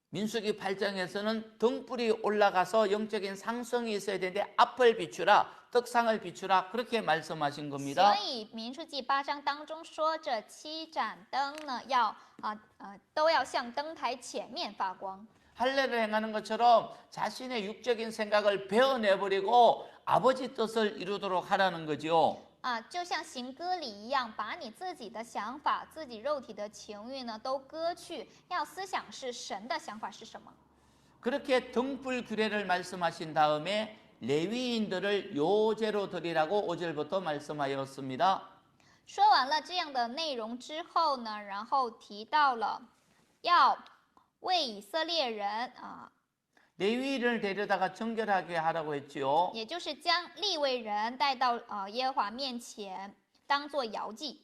민수기 8장에서는 등불이 올라가서 영적인 상승이 있어야 되는데 앞을 비추라, 떡상을 비추라 그렇게 말씀하신 겁니다. 所以民数记8章当中说，这7盏灯呢，都要向灯台前面发光。 할례를 행하는 것처럼 자신의 육적인 생각을 베어내버리고 아버지 뜻을 이루도록 하라는 거죠. 就像行割礼一样，把你自己的想法、自己肉体的情欲呢都割去，要思想是神的想法是什么。 그렇게 등불 규례를 말씀하신 다음에 레위인들을 요제로 드리라고 5절부터 말씀하였습니다. 说完了这样的内容之后呢，然后提到了要为以色列人레위인을 데려다가 정결하게 하라고 했죠. 也就是将利未人带到耶和华面前，当作摇祭。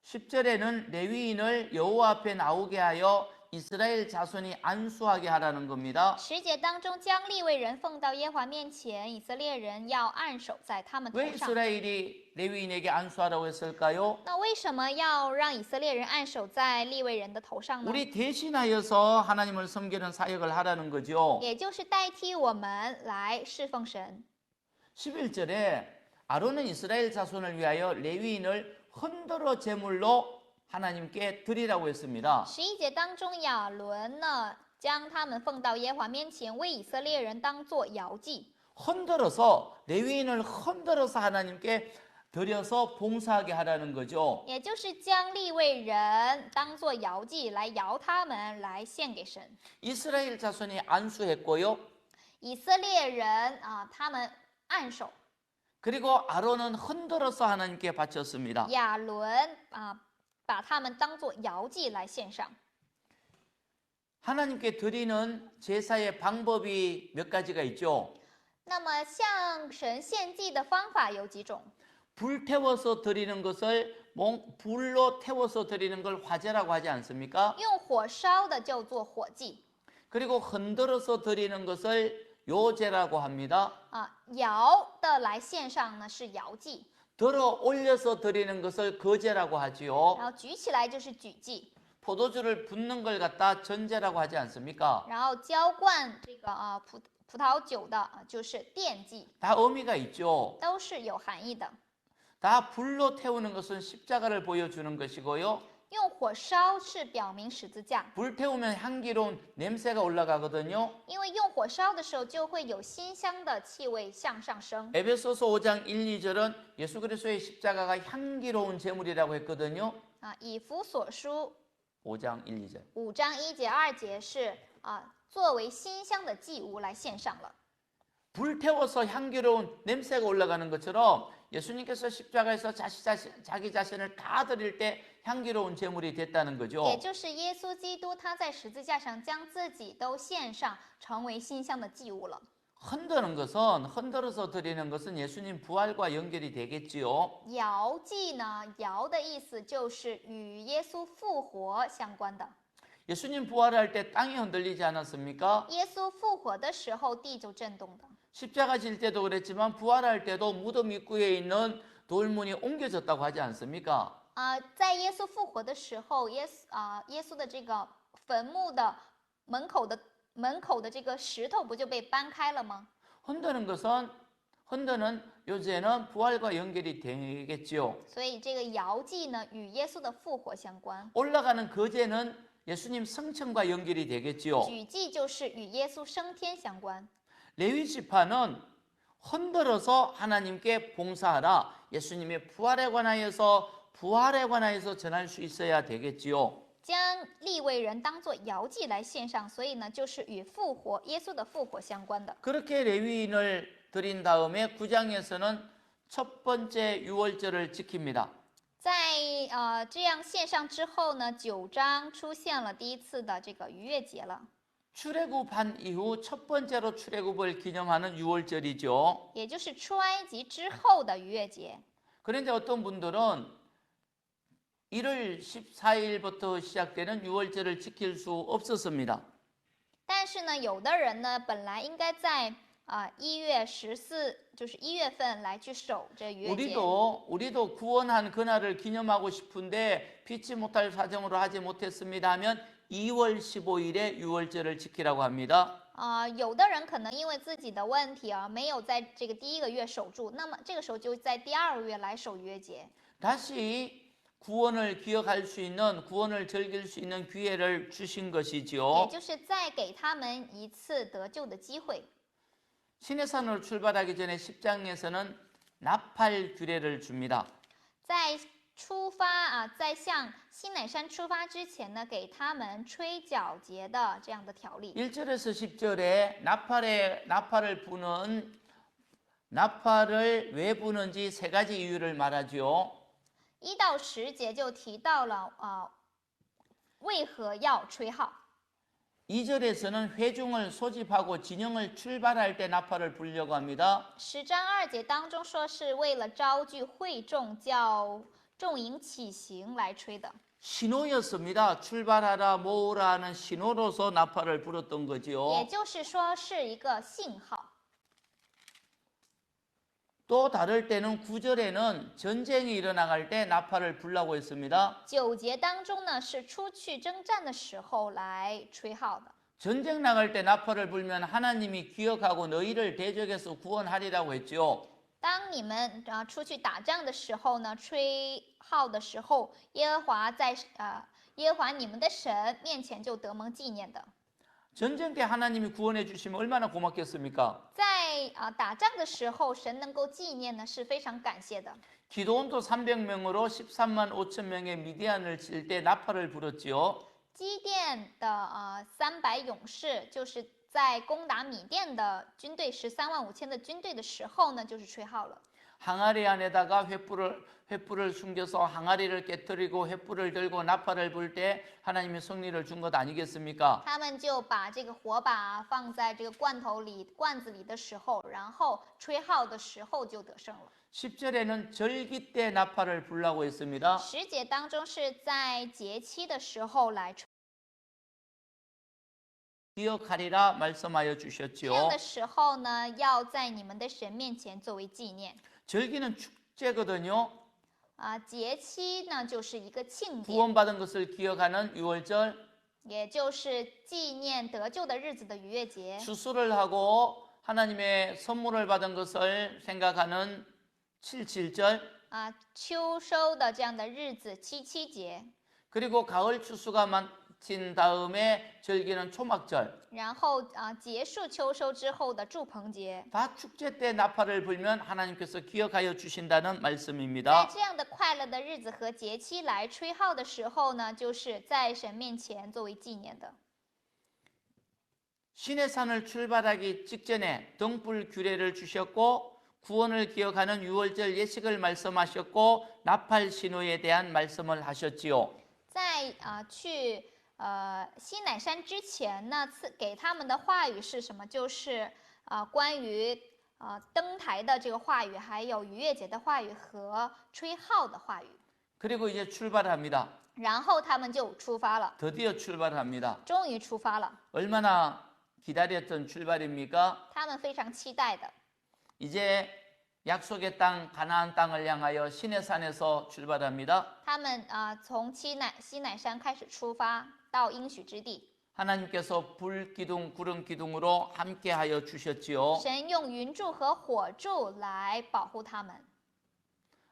10절에는 레위인을 여호와 앞에 나오게 하여 이스라엘 자손이 안수하게 하라는 겁니다. 10节当中，将利未人奉到耶和华面前，以色列人要按手在他们头 왜 上。 이스라엘이 레위인에게 안수하라고 했을까요? 那为什么要让以色列人按手在利未人的头上呢？ 우리 대신하여서 하나님을 섬기는 사역을 하라는 거죠. 也就是代替我们来侍奉神。 11절에 아론은 이스라엘 자손을 위하여 레위인을 흔들어 제물로 하나님께 드리라고 했습니다. 11节当中，亚伦呢将他们奉到耶和华面前，为以色列人当作摇祭。 흔들어서 레위인을 흔들어서 하나님께 드려서 봉사하게 하라는 거죠. 也就是将利未人当作摇祭来摇他们，来献给神。 이스라엘 자손이 안수했고요. 以色列人他们按手， 그리고 아론은 흔들어서 하나님께 바쳤습니다. 亚伦把他们当作摇祭来献上。 하나님께 드리는 제사의 방법이 몇 가지가 있죠. 那么向神献祭的方法有几种？ 불태워서 드리는 것을 불로 태워서 드리는 걸 화제라고 하지 않습니까? 用火烧的叫做火祭， 그리고 흔들어서 드리는 것을 요제라고 합니다. 摇的来献上呢是摇祭， 들어 올려서 드리는 것을 거제라고 하지요. 然后举起来就是举祭， 포도주를 붓는 걸 갖다 전제라고 하지 않습니까? 然后浇灌这个葡萄酒的就是奠祭， 다 의미가 있죠. 都是有含义的。 다 불로 태우는 것은 십자가를 보여주는 것이고요. 用火烧是表明十字架， 불 태우면 향기로운 냄새가 올라가거든요. 因为用火烧的时候就会有馨香的气味向上升。 에베소서 5장 1, 2절은 예수 그리스도의 십자가가 향기로운 제물이라고 했거든요. 以弗所书 5장 1, 2절. 5章1节2节是作为馨香的祭物来献上了。 불 태워서 향기로운 냄새가 올라가는 것처럼 예수님께서 십자가에서 자기 자신을 다 드릴 때 향기로운 제물이 됐다는 거죠. 也就是耶稣基督他在十字架上将自己都献上，成为馨香的祭物了。 흔들어서 드리는 것은 예수님 부활과 연결이 되겠지요. 摇祭呢，摇的意思就是与耶稣复活相关的。 예수님 부활할 때 땅이 흔들리지 않았습니까? 耶稣复活的时候，地就震动的。 십자가 질 때도 그랬지만 부활할 때도 무덤 입구에 있는 돌문이 옮겨졌다고 하지 않습니까? 在耶稣复活的时候，耶稣的这个坟墓的门口的这个石头不就被搬开了吗？ 흔드는 요제는 부활과 연결이 되겠지요. 所以这个摇祭呢，与耶稣的复活相关。 올라가는 거제는 예수님 성천과 연결이 되겠지요. 举祭就是与耶稣升天相关。 레위 지파는 흔들어서 하나님께 봉사하라. 예수님의 부활에 관하여서 전할 수 있어야 되겠지요. 将利未人当作摇祭来献上，所以呢，就是与耶稣的复活相关的。 그렇게 레위인을 드린 다음에 9장에서는 첫 번째 유월절을 지킵니다. 在这样献上之后呢，9章出现了第一次的这个逾越节了， 출애굽한 이후 첫 번째로 출애굽을 기념하는 유월절이죠. 也就是出埃及之后的逾越节。 그런데 어떤 분들은 1월 14일부터 시작되는 유월절을 지킬 수 없었습니다. 但是呢，有的人呢，本来应该在1月14，就是1月份来去守这逾越节。 우리도 구원한 그날을 기념하고 싶은데 피치 못할 사정으로 하지 못했습니다 하면 2월 15일에 유월절을 지키라고 합니다. 有的人可能因为自己的问题没有在这个第1个月守住，那么这个时候就在第2个月来守逾越节。 다시 구원을 기억할 수 있는, 구원을 즐길 수 있는 기회를 주신 也 것이죠. 就是再给他们一次得救的机会。 시내산으로 출발하기 전에 10장에서는 나팔 규례를 줍니다. 在出发在向西乃山出发之前呢，给他们吹角节的这样的条例。 1절에서 10절에 나팔을 왜 부는지 세 가지 이유를 말하죠. 1到10节就提到了为何要吹号。 2절에서는 회중을 소집하고 진영을 출발할 때 나팔을 불려고 합니다. 10章2节当中说是为了招聚会众，叫众营起行来吹的。 신호였습니다. 출발하라 모으라 하는 신호로서 나팔을 불었던 也 거지요. 就是说是一个信号。 또 다를 때는 9절에는 전쟁이 일어나갈 때 나팔을 불라고 했습니다. 9节当中呢是出去征战的时候来吹号的。 전쟁 나갈 때 나팔을 불면 하나님이 기억하고 너희를 대적에서 구원하리라고 했죠. 当你们出去打仗的时候呢，吹号的时候，耶和华你们的神面前就得蒙纪念的。 전쟁 때 하나님이 구원해 주시면 얼마나 고맙겠습니까? 在打仗的时候，神能够纪念呢，是非常感谢的。 기도원도 300명으로 13만 5천 명의 미디안을 칠 때 나팔을 불었지요. 基甸的300勇士，就是在攻打米甸的军队13万5千的军队的时候呢，就是吹号了。 항아리 안에다가 횃불을 숨겨서 항아리를 깨뜨리고 횃불을 들고 나팔을 불 때 하나님이 승리를 준 것 아니겠습니까? 他们就把这个火把放在这个罐子里的时候，然后吹号的时候就得胜了。 10절에는 절기 때 나팔을 불라고 했습니다. 10节当中是在节期的时候来吹， 기억하리라 말씀하여 这样 주셨지요. 的时候呢，要在你们的神面前作为纪念。 절기는 축제거든요. 节期呢就是一个庆典， 구원받은 것을 기억하는 유월절, 也就是纪念得救的日子的逾越节。 추수를 하고 하나님의 선물을 받은 것을 생각하는 77절, 秋收的这样的日子七节， 그리고 가을 추수가 마친 다음에 절기는 초막절. 然后结束秋收之后的祝棚节。 다 축제 때 나팔을 불면 하나님께서 기억하여 주신다는 在 말씀입니다. 这样的快乐的日子和节期来吹号的时候呢，就是在神面前作为纪念的。 신의 산을 출발하기 직전에 등불 규례를 주셨고 구원을 기억하는 유월절 예식을 말씀하셨고 나팔 신호에 대한 말씀을 하셨지요. 在去西乃山之前呢，给他们的话语是什么？就是关于登台的这个话语，还有逾越节的话语和吹号的话语。 그리고 이제 출발합니다. 然后他们就出发了， 드디어 출발합니다. 终于出发了。 얼마나 기다렸던 출발입니까? 他们非常期待的， 이제 약속의 땅 가나안 땅을 향하여 신의 산에서 출발합니다. 他们从西乃山开始出发到应许之地。 하나님께서 불 기둥 구름 기둥으로 함께하여 주셨지요. 神用云柱和火柱来保护他们，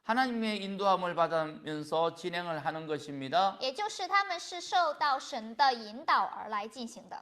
하나님의 인도함을 받으면서 진행을 하는 것입니다. 也就是他们是受到神的引导而来进行的。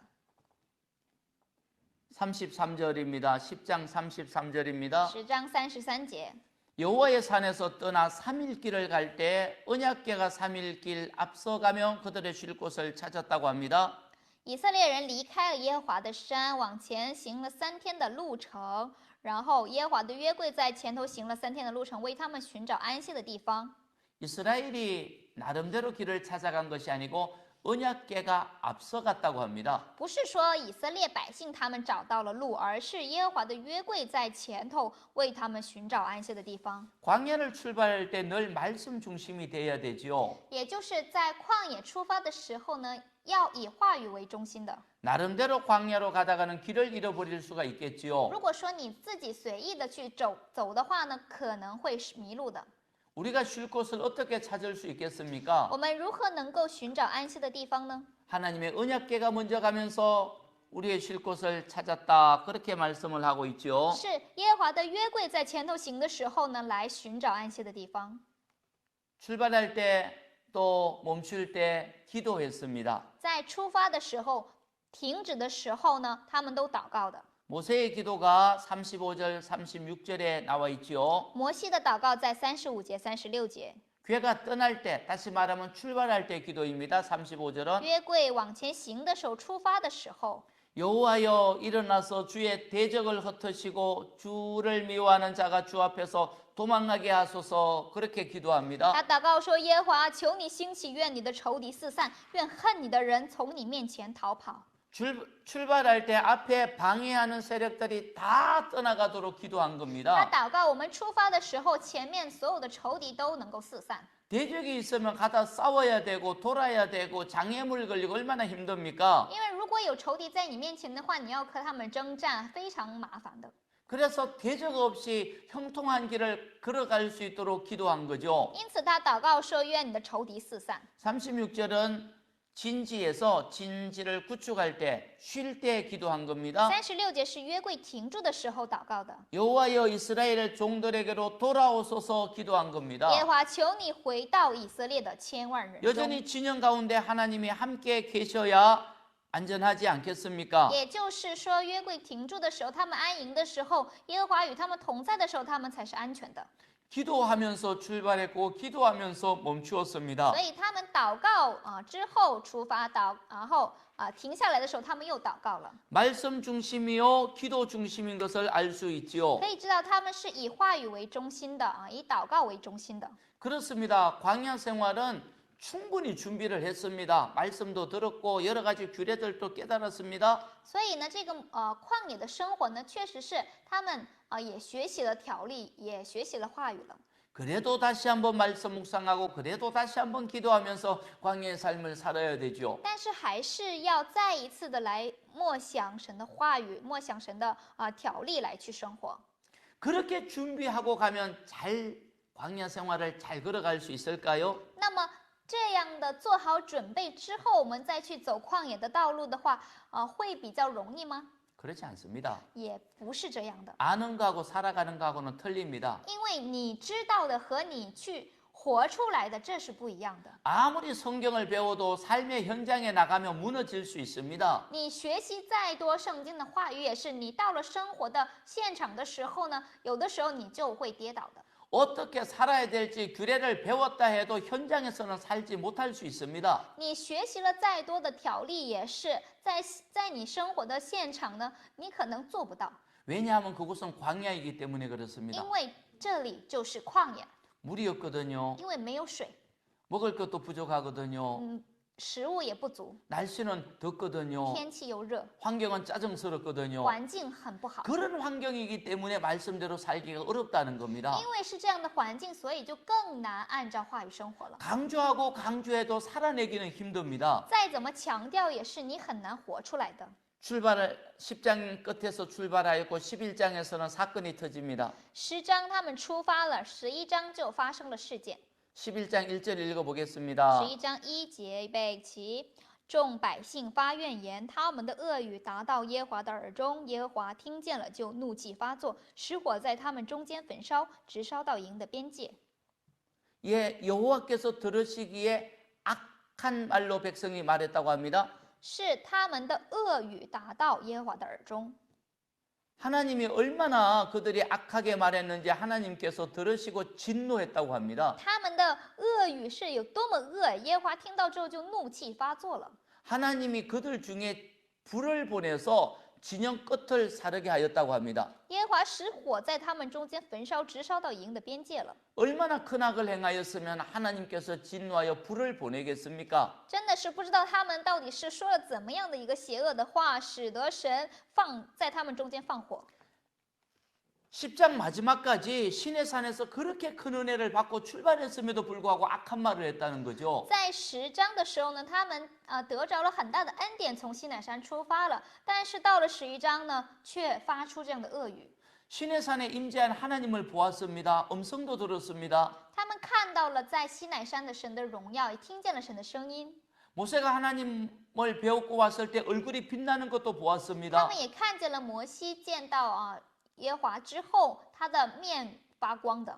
33절입니다. 10장 33절입니다. 10章33节， 여호와의 산에서 떠나 3일 길을 갈 때 언약궤가 3일 길 앞서가며 그들의 쉴 곳을 찾았다고 합니다. 以色列人离开了耶和华的山，往前行了3天的路程，然后耶和华的约柜在前头行了3天的路程，为他们寻找安息的地方。 이스라엘이 나름대로 길을 찾아간 것이 아니고 언약궤가 앞서갔다고 합니다. 不是说以色列百姓他们找到了路，而是耶和华的约柜在前头为他们寻找安息的地方。 광야를 출발할 때 늘 말씀 중심이 돼야 되지요. 也就是在旷野出发的时候呢，要以话语为中心的。 나름대로 광야로 가다가는 길을 잃어버릴 수가 있겠지요. 如果说你自己随意的去走的话呢，可能会迷路的。 우리가 쉴 곳을 어떻게 찾을 수 있겠습니까? 我们如何能够寻找安息的地方呢？ 하나님의 언약궤가 먼저 가면서 우리의 쉴 곳을 찾았다. 그렇게 말씀을 하고 있죠. 是耶和华的约柜在前头行的时候呢，来寻找安息的地方。 출발할 때 또 멈출 때 기도했습니다. 在出发的时候、停止的时候呢，他们都祷告的。 모세의 기도가 35절, 36절에 나와 있죠. 摩西的祷告在35节、36节。 괴가 떠날 때, 다시 말하면 출발할 때 기도입니다. 35절은 约柜往前行的时候，出发的时候， 여호와여 일어나서 주의 대적을 흩으시고 주를 미워하는 자가 주 앞에서 도망가게 하소서. 그렇게 기도합니다. 他祷告说：“耶和华，求你兴起，愿你的仇敌四散，愿恨你的人从你面前逃跑。” 출발할 때 앞에 방해하는 세력들이 다 떠나가도록 기도한 他 겁니다. 祷告，我们出发的时候，前面所有的仇敌都能够四散。 대적이 있으면 가다 싸워야 되고 돌아야 되고 장애물 걸리고 얼마나 힘듭니까? 因为如果有仇敌在你面前的话，你要和他们征战，非常麻烦的。 그래서 대적 없이 형통한 길을 걸어갈 수 있도록 기도한 거죠. 因此，他祷告说：“愿你的仇敌四散。” 36절은 진지에서 진지를 구축할 때, 쉴 때 기도한 겁니다. 36节是约柜停住的时候祷告的。 여호와여 이스라엘 종들에게로 돌아오소서 기도한 겁니다. 耶和华，求你回到以色列的千万人中。 여전히 진영 가운데 하나님이 함께 계셔야 안전하지 않겠습니까? 也就是说，约柜停住的时候，他们安营的时候，耶和华与他们同在的时候，他们才是安全的。 기도하면서 출발했고 기도하면서 멈추었습니다. 所以他们祷告之后出发，然后停下来的时候，他们又祷告了。 말씀 중심이요 기도 중심인 것을 알 수 있지요. 可以知道他们是以话语为中心的以祷告为中心的。 그렇습니다. 광야 생활은 충분히 준비를 했습니다. 말씀도 들었고 여러 가지 규례들도 깨달았습니다. 所以呢，这个旷野的生活呢，确实是他们也学习了条例，也学习了话语了。 그래도 다시 한번 말씀 묵상하고 그래도 다시 한번 기도하면서 광야의 삶을 살아야 되죠. 但是还是要再一次的来默想神的话语，默想神的条例来去生活。 그렇게 준비하고 가면 잘 광야 생활을 잘 걸어갈 수 있을까요? 那么这样的做好准备之后，我们再去走旷野的道路的话，会比较容易吗？ 그렇지 않습니다. 也不是这样的， 아는 거하고 살아가는 거하고는 틀립니다. 因为你知道的和你去活出来的这是不一样的。 아무리 성경을 배워도 삶의 현장에 나가면 무너질 수 있습니다. 你学习再多圣经的话语，也是你到了生活的现场的时候呢，有的时候你就会跌倒的。 어떻게 살아야 될지 규례를 배웠다 해도 현장에서는 살지 못할 수 있습니다. 你学习了再多的条例，也是在你生活的现场呢，你可能做不到， 왜냐하면 그곳은 광야이기 때문에 그렇습니다. 因为这里就是旷野， 물이 없거든요. 因为没有水， 먹을 것도 부족하거든요. 食物也不足， 날씨는 덥거든요. 天气又热， 환경은 짜증스럽거든요. 环境很不好。 그런 환경이기 때문에 말씀대로 살기가 어렵다는 겁니다. 因为是这样的环境，所以就更难按照话语生活了。 강조하고 강조해도 살아내기는 힘듭니다. 再怎么强调，也是你很难活出来的。 출발을 10장 끝에서 출발하였고 11장에서는 사건이 터집니다. 10章他们出发了，11章就发生了事件。 11장 1절 읽어보겠습니다. 11章1节，预备起。众百姓发怨言，他们的恶语达到耶和华的耳中，耶和华听见了，就怒气发作，使火在他们中间焚烧，直烧到营的边界。 예, 여호와께서 들으시기에 악한 말로 백성이 말했다고 합니다. 是他们的恶语达到耶和华的耳中。 하나님이 얼마나 그들이 악하게 말했는지 하나님께서 들으시고 진노했다고 합니다. 他们的恶语是有多么恶，耶和华听到之后就怒气发作了。 하나님이 그들 중에 불을 보내서 진영 끝을 사르게 하였다고 합니다. 耶和华使火在他们中间焚烧，直烧到营的边界了。 얼마나 큰 악을 행하였으면 하나님께서 진노하여 불을 보내겠습니까? 真的是不知道他们到底是说了怎么样的一个邪恶的话，使得神在他们中间放火。 10장 마지막까지 시내산에서 그렇게 큰 은혜를 받고 출발했음에도 불구하고 악한 말을 했다는 거죠. 在10章的时候呢，他们得着了很大的恩典，从西乃山出发了。但是到了11章呢，却发出这样的恶语。 시내산에 임재한 하나님을 보았습니다. 음성도 들었습니다. 他们看到了在西乃山的神的荣耀，也听见了神的声音。 모세가 하나님을 배웠고 왔을 때 얼굴이 빛나는 것도 他 보았습니다. 们也看见了摩西见到耶和华之后，他的面发光的。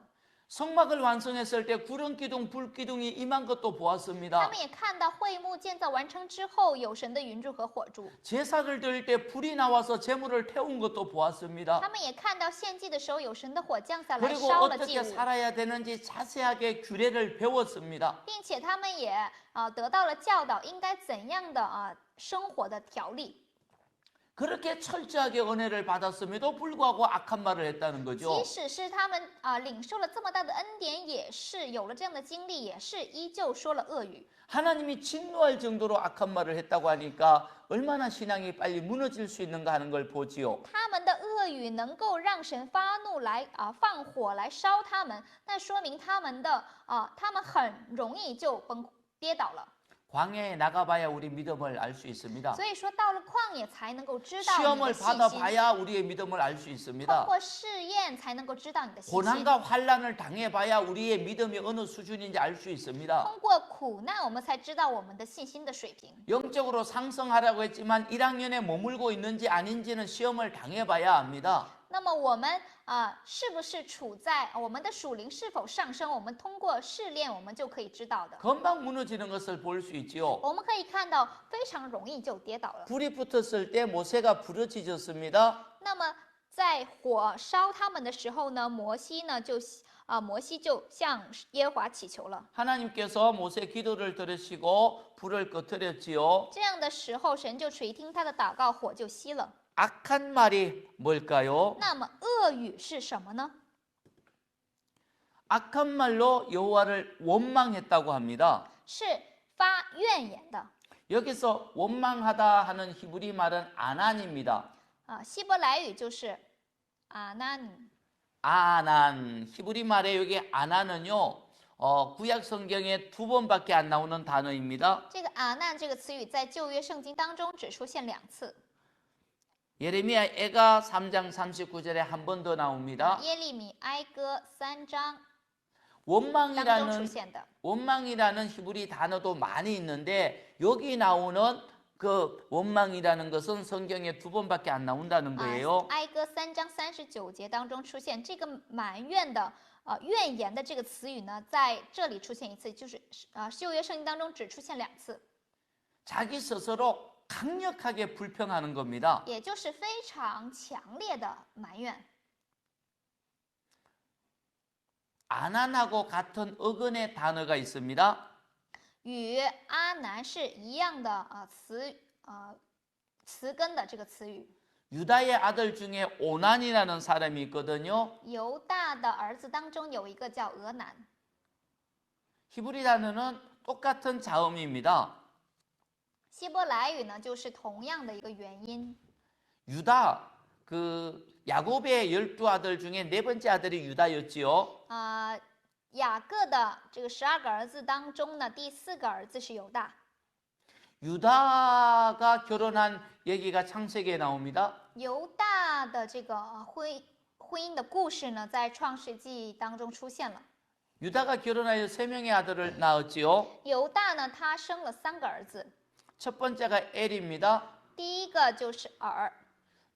성막을 완성했을 때 구름 기둥, 불 기둥이 임한 것도 他 보았습니다. 们也看到会幕建造完成之后，有神的云柱和火柱。 제사를 드릴 때 불이 나와서 제물을 태운 것도 他 보았습니다. 们也看到献祭的时候，有神的火降下来 그리고 烧了祭 어떻게 物， 살아야 되는지 자세하게 규례를 배웠습니다. 并且他们也得到了教导应该怎样的生活的条例。 그렇게 철저하게 은혜를 받았음에도 불구하고 악한 말을 했다는 即 거죠. 使是他们领受了这么大的恩典，也是有了这样的经历，也是依旧说了恶语。 하나님이 진노할 정도로 악한 말을 했다고 하니까 얼마나 신앙이 빨리 무너질 수 있는가 하는 걸 보지요. 他们的恶语能够让神发怒来放火来烧他们，那说明他们很容易就跌倒了。 광야에 나가봐야 우리 믿음을 알 수 있습니다. 所以说，到了旷野才能够知道你的 시험을 信心， 받아봐야 우리의 믿음을 알 수 通 있습니다. 过试验才能够知道你的信心， 고난과 환란을 당해봐야 우리의 믿음이 어느 수준인지 알 수 있습니다. 通过苦难我们才知道我们的信心的水平。 영적으로 상승하라고 했지만 1학년에 머물고 있는지 아닌지는 시험을 당해봐야 합니다. 那么我们是不是处在我们的属灵是否上升？我们通过试炼，我们就可以知道的。 금방 무너지는 것을 볼 수 있지요. 我们可以看到，非常容易就跌倒了。 불이 붙었을 때 모세가 부르짖었습니다. 那么在火烧他们的时候呢，摩西就向耶和华祈求了。 하나님께서 모세 기도를 들으시고 불을 꺼뜨렸지요. 这样的时候，神就垂听他的祷告，火就熄了。 악한 말이 뭘까요? 那么恶语是什么呢？ 악한 말로 여호와를 원망했다고 합니다. 是发怨言的。 여기서 원망하다 하는 히브리 말은 아난입니다. 希伯来语就是阿难。 아난 히브리 말에 여기 아난은요 구약 성경에 2번밖에 안 나오는 단어입니다. 这个阿难这个词语在旧约圣经当中只出现2次， 예레미야 애가 3장 39절에 한 번 더 나옵니다. 耶利米哀歌3章当中出 원망이라는 现的。 원망이라는 히브리 단어도 많이 있는데 여기 나오는 그 원망이라는 것은 성경에 2번밖에 안 나온다는 거예요. 哀歌3章39节当中出现这个埋怨的怨言的这个词语呢，在这里出现1次，就是旧约圣经当中只出现2次， 자기 스스로 강력하게 불평하는 겁니다. 也就是非常强烈的埋怨。 아난하고 같은 어근의 단어가 있습니다. 与阿南是一样的词根的这个词语。 유다의 아들 중에 오난이라는 사람이 있거든요. 犹大的儿子当中有一个叫俄南， 히브리 단어는 똑같은 자음입니다. 希伯来语呢就是同样的一个元音。 유다 그 야곱의 12아들 중에 4번째 아들이 유다였지요. 雅各的这个12个儿子当中呢，第4个儿子是犹大。 유다가 결혼한 얘기가 창세기에 나옵니다. 犹大的这个婚姻的故事呢，在创世纪当中出现了。 유다가 결혼하여 3명의 아들을 낳았지요. 犹大呢，他生了3个儿子， 첫 번째가 엘입니다. 第一个就是尔，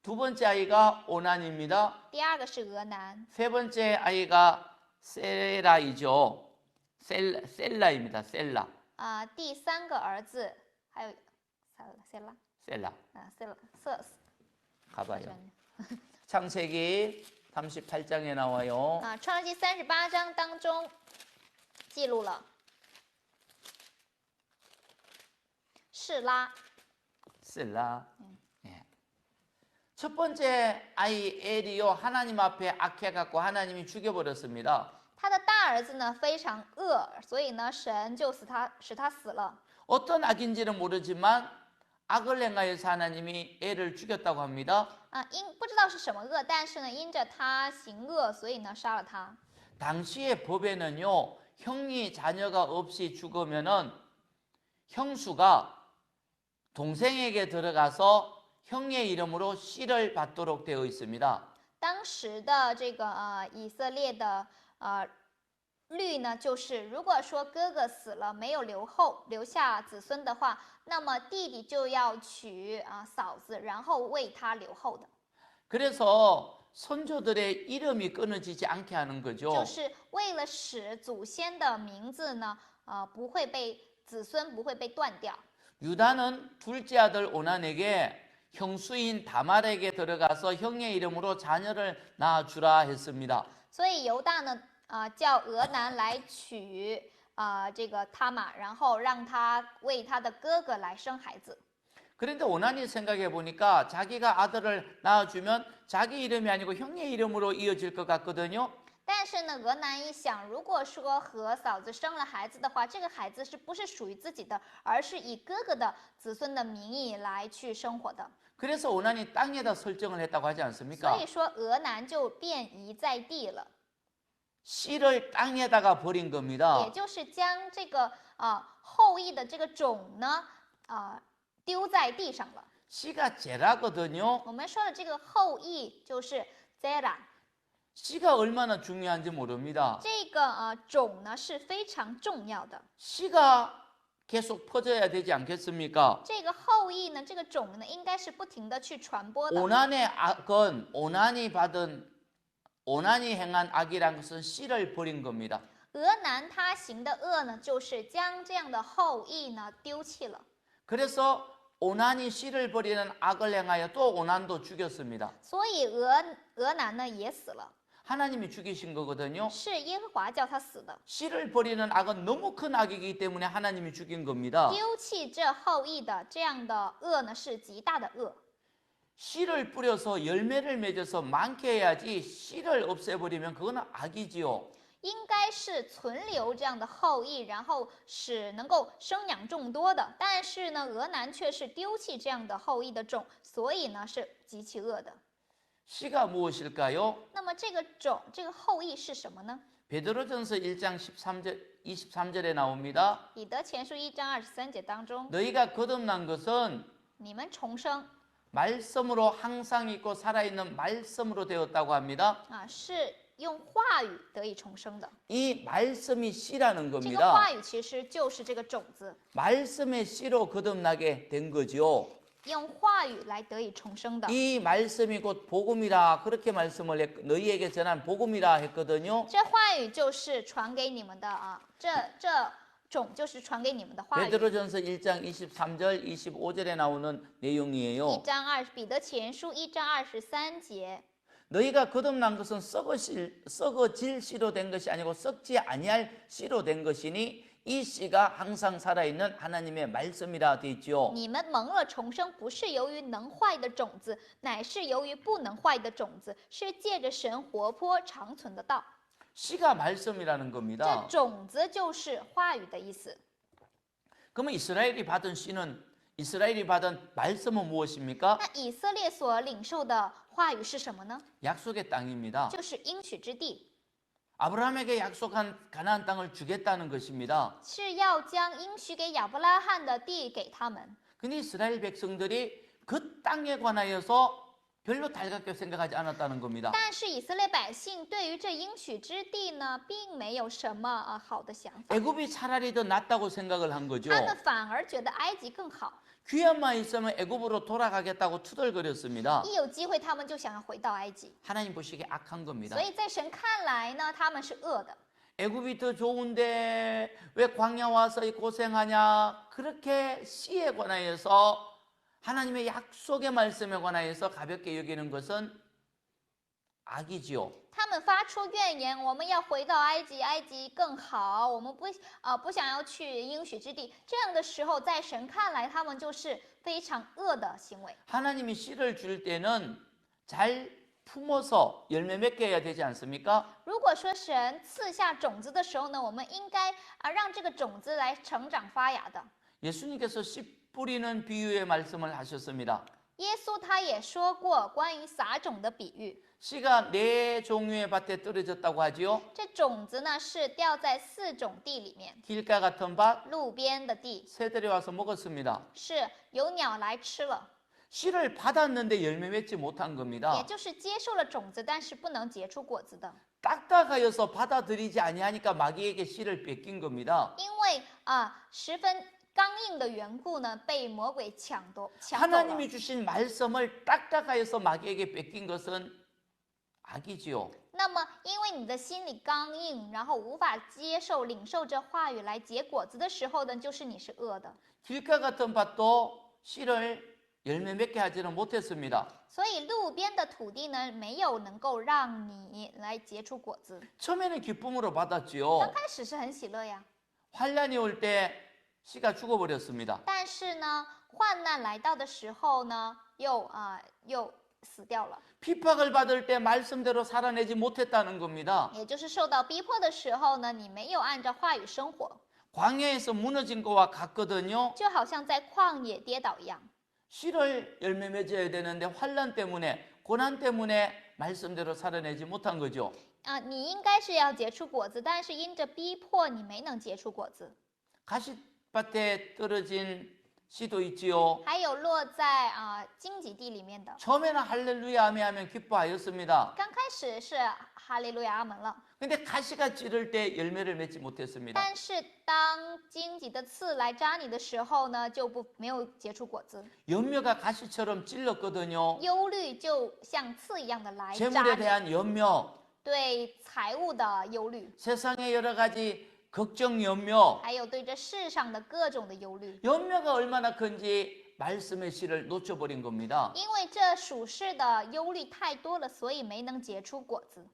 두 번째 아이가 오난입니다. 第二个是俄南， 세 번째 아이가 셀라이죠. 셀라입니다. 셀라. 第3个儿子还有塞拉 셀라. 瑟 가봐요. 창세기 38장에 나와요. 创世纪38章当中记录了示拉。 셀라. 예. 첫 번째 아이 엘이요 하나님 앞에 악해갖고 하나님이 죽여버렸습니다. 他的大儿子呢非常恶，所以呢神就使他死了。 어떤 악인지는 모르지만 악을 행하여서 하나님이 애를 죽였다고 합니다. 不知道是什么恶，但是呢因着他行恶，所以呢杀了他。 당시의 법에는요 형이 자녀가 없이 죽으면은 형수가 동생에게 들어가서 형의 이름으로 씨를 받도록 되어 있습니다. 当时的这个以色列的律呢，就是如果说哥哥死了没有留下子孙的话，那么弟弟就要娶嫂子，然后为他留后的。 그래서 선조들의 이름이 끊어지지 않게 하는 就 거죠. 是为了使祖先的名字呢，不会被子孙不会被断掉。 유다는 둘째 아들 오난에게 형수인 다말에게 들어가서 형의 이름으로 자녀를 낳아주라 했습니다. 所以犹大呢，叫俄南来娶这个他玛，然后让他为他的哥哥来生孩子。 그런데 오난이 생각해 보니까 자기가 아들을 낳아주면 자기 이름이 아니고 형의 이름으로 이어질 것 같거든요. 但是呢，俄南一想，如果说和嫂子生了孩子的话，这个孩子是不是属于自己的，而是以哥哥的子孙的名义来去生活的？ 그래서 오난이 땅에다 설정을 했다고 하지 所 않습니까? 以说，俄南就便移在地了， 씨를 땅에다가 버린 也 겁니다. 就是将这个后裔的这个种呢，丢在地上了。 씨가 제라거든요. 我们说的这个后裔就是 zera， 씨가 얼마나 중요한지 모릅니다. 这个种呢是非常重要的。 씨가 계속 퍼져야 되지 않겠습니까? 这个后裔呢，这个种呢，应该是不停的去传播的。 오난의 악은 오난이 행한 악이란 것은 씨를 버린 겁니다. 俄南他行的恶呢，就是将这样的后裔呢丢弃了。 그래서 오난이 씨를 버리는 악을 행하여 또 오난도 죽였습니다. 所以俄南呢也死了， 하나님이 죽이신 거거든요. 是耶和华叫他死的。 씨를 버리는 악은 너무 큰 악이기 때문에 하나님이 죽인 겁니다. 丢弃这后裔的这样的恶呢，是极大的恶。 씨를 뿌려서 열매를 맺어서 많게 해야지 씨를 없애버리면 그거는 악이지요. 应该是存留这样的后裔，然后使能够生养众多的。但是呢，俄南却是丢弃这样的后裔的种，所以呢是极其恶的。 씨가 무엇일까요? 那么这个种，这个后裔是什么呢？ 베드로전서 1장 23절에 나옵니다. 彼得前书1章23节当中， 너희가 거듭난 것은 你们重生 말씀으로 항상 있고 살아있는 말씀으로 되었다고 합니다. 是用话语得以重生的。 이 말씀이 씨라는 这个 겁니다. 话语其实就是这个种子， 말씀의 씨로 거듭나게 된 거죠. 用话语来得以重生的。 이 말씀이 곧 복음이라 그렇게 말씀을 너희에게 전한 복음이라 했거든요. 这话语就是传给你们的这种就是传给你们的话语。 베드로전서 1장 23절 25절에 나오는 내용이에요. 彼得前书1章23节， 너희가 거듭난 것은 썩어질 씨로 된 것이 아니고 썩지 아니할 씨로 된 것이니 이 씨가 항상 살아있는 하나님의 말씀이라 되어 있죠. 你们蒙了重生，不是由于能坏的种子，乃是由于不能坏的种子，是借着神活泼长存的道。 씨가 말씀이라는 这 겁니다. 种子就是话语的意思。 그러면 이스라엘이 받은 말씀은 무엇입니까? 那以色列所领受的话语是什么呢？ 약속의 땅입니다. 就是应许之地， 아브라함에게 약속한 가나안 땅을 주겠다는 것입니다. 是要将应许给亚伯拉罕的地给他们。 근데 이스라엘 백성들이 그 땅에 관하여서 별로 달갑게 생각하지 않았다는 겁니다. 但是以色列百姓对于这应许之地呢，并没有什么好的想法， 애굽이 차라리 더 낫다고 생각을 한 거죠. 他们反而觉得埃及更好。 귀한만 있으면 애굽으로 돌아가겠다고 투덜거렸습니다. 一有机会，他们就想要回到埃及。 하나님 보시기에 악한 겁니다. 所以在神看来呢，他们是恶的。 애굽이 더 좋은데 왜 광야 와서 고생하냐? 그렇게 씨에 관하여서 하나님의 약속의 말씀에 관하여서 가볍게 여기는 것은 악이지요. 他们发出怨言，我们要回到埃及，埃及更好，我们不想要去应许之地。这样的时候，在神看来，他们就是非常恶的行为。 하나님이 씨를 줄 때는 잘 품어서 열매 맺게 해야 되지 않습니까? 如果说神赐下种子的时候呢，我们应该让这个种子来成长发芽的。 예수님께서 씨 뿌리는 비유의 말씀을 하셨습니다. 耶稣他也说过关于撒种的比喻， 씨가 4종류의 밭에 떨어졌다고 하지요. 这种子呢是掉在4种地里面， 길가 같은 밭, 路边的地， 새들이 와서 먹었습니다. 是有鸟来吃了， 씨를 받았는데 열매 맺지 못한 也 겁니다. 就是接受了种子，但是不能结出果子的。 딱딱하여서 받아들이지 아니하니까 마귀에게 씨를 뺏긴 겁니다. 因为十分刚硬的缘故呢，被魔鬼抢走了。 하나님이 주신 말씀을 딱딱하여서 마귀에게 뺏긴 것은 악이지요. 那么，因为你的心里刚硬，然后无法接受、领受这话语来结果子的时候呢，就是你是恶的。 길가 같은 밭도 씨를 열매 맺게 하지는 못했습니다. 所以路边的土地呢，没有能够让你来结出果子。 처음에는 기쁨으로 刚 받았지요. 开始是很喜乐呀， 환란이 올 때 씨가 죽어버렸습니다. 但是呢，患难来到的时候呢，又死掉了。 핍박을 받을 때 말씀대로 살아내지 못했다는 겁니다. 也就是受到逼迫的时候呢，你没有按照话语生活， 광야에서 무너진 거와 같거든요. 就好像在旷野跌倒一样。 씨를 열매 맺어야 되는데 환란 때문에 고난 때문에 말씀대로 살아내지 못한 거죠. 你应该是要结出果子，但是因着逼迫，你没能结出果子。 가시밭에 떨어진 씨도 있지요. 还有落在荆棘地里面的， 처음에는 할렐루야 아멘하면 기뻐하였습니다. 刚开始是哈利路亚阿门了， 근데 가시가 찌를 때 열매를 맺지 못했습니다. 但是当荆棘的刺来扎你的时候呢，就没有结出果子。 염려가 가시처럼 찔렀거든요. 忧虑就像刺一样的来扎 재물에 你， 대한 염려, 对财物的忧虑， 세상의 여러 가지 걱정 염려, 还有对这世上的各种的忧虑。 염려가 얼마나 큰지 말씀의 씨를 놓쳐버린 겁니다. 因为这属世的忧虑太多了，所以没能结出果子。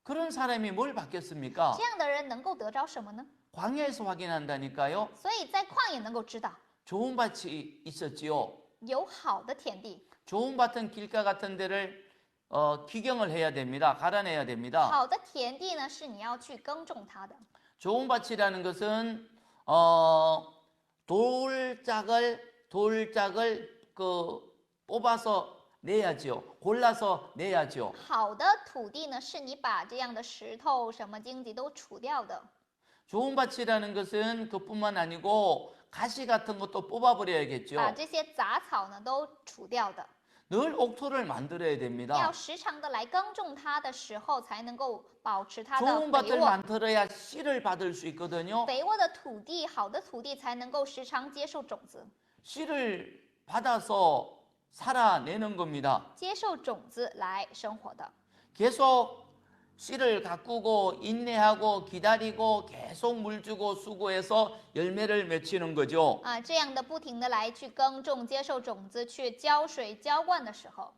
그런 사람이 뭘 받겠습니까? 这样的人能够得着什么呢？ 광야에서 확인한다니까요. 所以在旷野能够知道 좋은 밭이 있었지요. 有好的田地， 좋은 밭은 길가 같은 데를 기경을 해야 됩니다. 갈아내야 됩니다. 好的田地呢是你要去耕种它的。 좋은 밭이라는 것은 돌짝을 뽑아서 내야죠. 골라서 내야죠. 好的土地呢是你把这样的石头、什么荆棘都除掉的。 좋은 밭이라는 것은 그뿐만 아니고 가시 같은 것도 뽑아버려야겠죠. 把这些杂草呢都除掉的， 늘 옥토를 만들어야 要 됩니다. 时常的来耕种它的时候，才能够保持它的 좋은 肥 밭을 沃。 만들어야 씨를 받을 수 있거든요. 肥沃的土地，好的土地才能够时常接受种子， 씨를 받아서 살아내는 겁니다. 接受种子来生活的。 계속 씨를 가꾸고 인내하고 기다리고 계속 물 주고 수고해서 열매를 맺히는 거죠. 这样的不停的来去耕种，接受种子，去浇水浇灌的时候，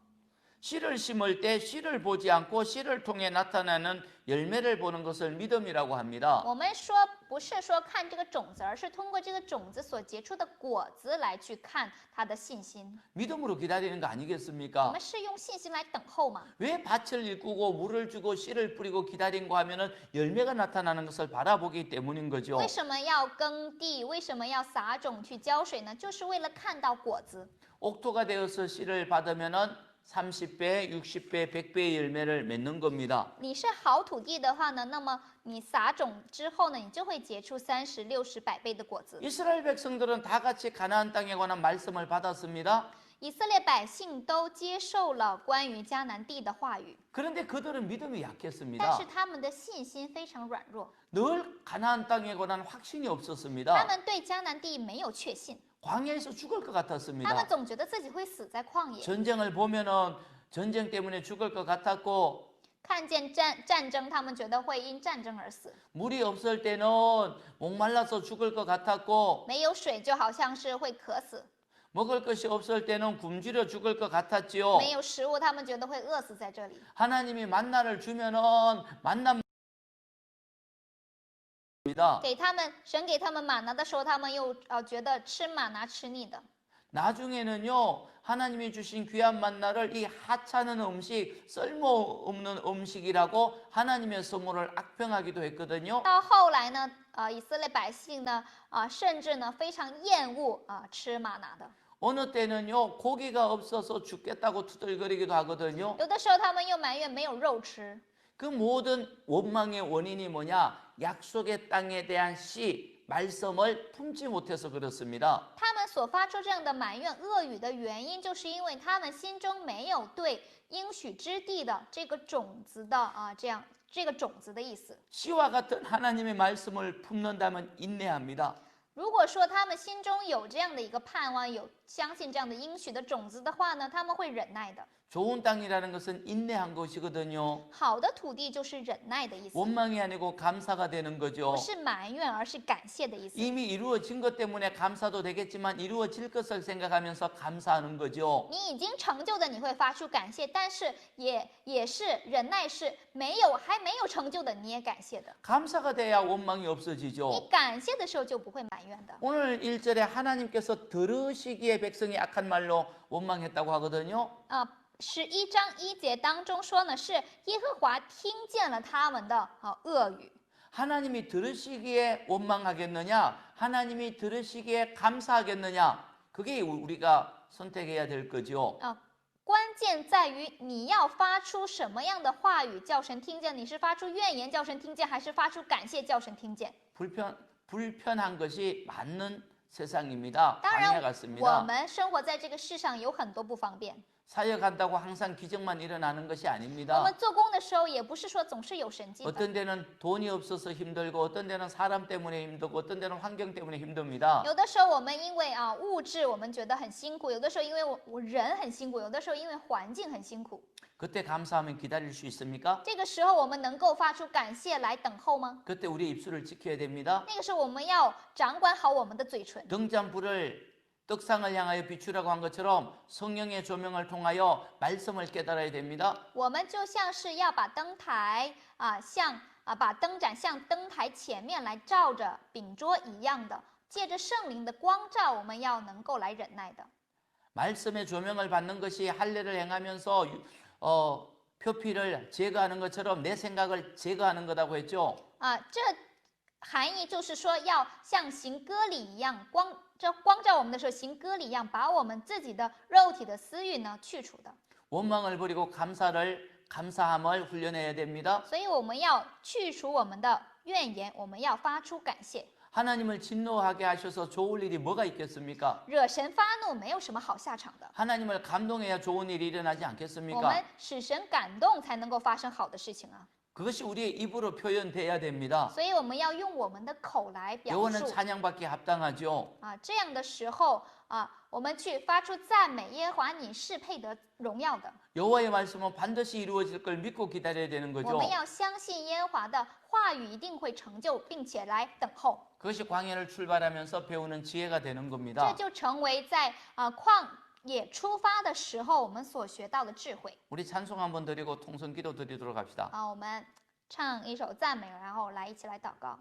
씨를 심을 때 씨를 보지 않고 씨를 통해 나타나는 열매를 보는 것을 믿음이라고 합니다. 我们说不是说看这个种子，而是通过这个种子所结出的果子来去看他的信心。 믿음으로 기다리는 거 我 아니겠습니까? 们是用信心来等候嘛？ 왜 밭을 일구고 물을 주고 씨를 뿌리고 기다린 거 하면은 열매가 나타나는 것을 바라보기 때문인 거죠. 为什么要耕地？为什么要撒种去浇水呢？就是为了看到果子。 옥토가 되어서 씨를 받으면은 30배, 60배, 100배의 열매를 맺는 겁니다. 你是好土地的话呢，那么你撒种之后呢，你就会结出30、60、100倍的果子。 이스라엘 백성들은 다 같이 가나안 땅에 관한 말씀을 받았습니다. 以色列百姓都接受了关于迦南地的话语， 그런데 그들은 믿음이 但 약했습니다. 是他们的信心非常软弱， 늘 가나안 땅에 관한 확신이 他 없었습니다. 们对迦南地没有确信， 광야에서 죽을 것 他们 같았습니다. 总觉得自己会死在旷野。 전쟁을 보면은 전쟁 때문에 죽을 것 같았고 看见战争，他们觉得会因战争而死； 물이 없을 때는 목말라서 죽을 것 같았고 没有水，就好像是会渴死； 먹을 것이 없을 때는 굶주려 죽을 것 같았지요. 没有食物，他们觉得会饿死在这里。 하나님이 만나를 주면은 만나 给他们神给他们玛拿的时候，他们又觉得吃玛拿吃腻的。 나중에는요 하나님이 주신 귀한 만나를 이 하찮은 음식 쓸모없는 음식이라고 하나님의 선물을 악평하기도 했거든요. 到后来呢，以色列百姓呢，甚至呢非常厌恶吃玛拿的。 어느 때는요 고기가 없어서 죽겠다고 투덜거리기도 하거든요. 有的时候他们又埋怨没有肉吃。 그 모든 원망의 원인이 뭐냐? 약속의 땅에 대한 씨 말씀을 품지 못해서 그렇습니다. 他们所发出这样的埋怨、恶语的原因，就是因为他们心中没有对应许之地的这个种子的这个种子的意思。 씨와 같은 하나님의 말씀을 품는다면 인내합니다. 如果说他们心中有这样的一个盼望，有相信这样的应许的种子的话呢，他们会忍耐的。 좋은 땅이라는 것은 인내한 것이거든요. 好的土地就是忍耐的意思， 원망이 아니고 감사가 되는 不 거죠. 是埋怨，而是感谢的意思。 이미 이루어진 것 때문에 감사도 되겠지만 이루어질 것을 생각하면서 감사하는 거죠. 你已经成就的，你会发出感谢，但是也是忍耐是还没有成就的，你也感谢的。 감사가 돼야 원망이 你 없어지죠. 感谢的时候就不会埋怨的。 오늘 1절에 하나님께서 들으시기에 백성이 악한 말로 원망했다고 하거든요. 11章1节当中说呢，是耶和华听见了他们的恶语。 하나님이 들으시기에 원망하겠느냐? 하나님이 들으시기에 감사하겠느냐? 그게 우리가 선택해야 될 거죠. 关键在于你要发出什么样的话语叫神听见？你是发出怨言叫神听见，还是发出感谢叫神听见？ 불편한 것이 맞는 세상입니다. 当 방해 然，我 같습니다. 们生活在这个世上有很多不方便。 사역한다고 항상 기적만 일어나는 것이 我 아닙니다. 们做工的时候也不是说总是有神迹的。 어떤 데는 돈이 없어서 힘들고 어떤 데는 사람 때문에 힘들고 어떤 데는 환경 때문에 힘듭니다. 有的时候我们因为物质我们觉得很辛苦，有的时候因为我人很辛苦，有的时候因为环境很辛苦。 그때 감사하면 기다릴 수 있습니까? 这个时候我们能够发出感谢来等候吗？ 그때 우리의 입술을 지켜야 됩니다. 那个时候我们要掌管好我们的嘴唇。 등잔불을 떡상을 향하여 비추라고 한 것처럼 성령의 조명을 통하여 말씀을 깨달아야 됩니다. 我们就像是要把灯台把灯盏向灯台前面来照着饼桌一样的，借着圣灵的光照，我们要能够来忍耐的。 말씀의 조명을 받는 것이 할례를 행하면서 표피를 제거하는 것처럼 내 생각을 제거하는 거라고 했죠. 这含义就是说，要像行割礼一样，光照我们的时候，行割礼一样，把我们自己的肉体的私欲呢去除的。 원망을 버리고 감사함을 훈련해야 됩니다. 所以我们要去除我们的怨言，我们要发出感谢。 하나님을 진노하게 하셔서 좋을 일이 뭐가 있겠습니까? 惹神发怒没有什么好下场的。 하나님을 감동해야 좋은 일이 일어나지 我 않겠습니까? 们使神感动，才能够发生好的事情啊。 그것이 우리의 입으로 표현돼야 됩니다. 所以我们要用我们的口来表 여호와는 述 찬양받기 합당하죠. 这样的时候我们去发出赞美，耶和华你是配得荣耀的。 여호와의 말씀은 반드시 이루어질 걸 믿고 기다려야 되는 我 거죠. 们要相信耶和华的话语一定会成就，并且来等候。 그것이 광야를 출발하면서 배우는 지혜가 되는 这 겁니다. 就成为在旷野出发的时候我们所学到的智慧。 우리 찬송 한번 드리고 통성기도 드리도록 합시다. 我们唱一首赞美，然后来一起来祷告。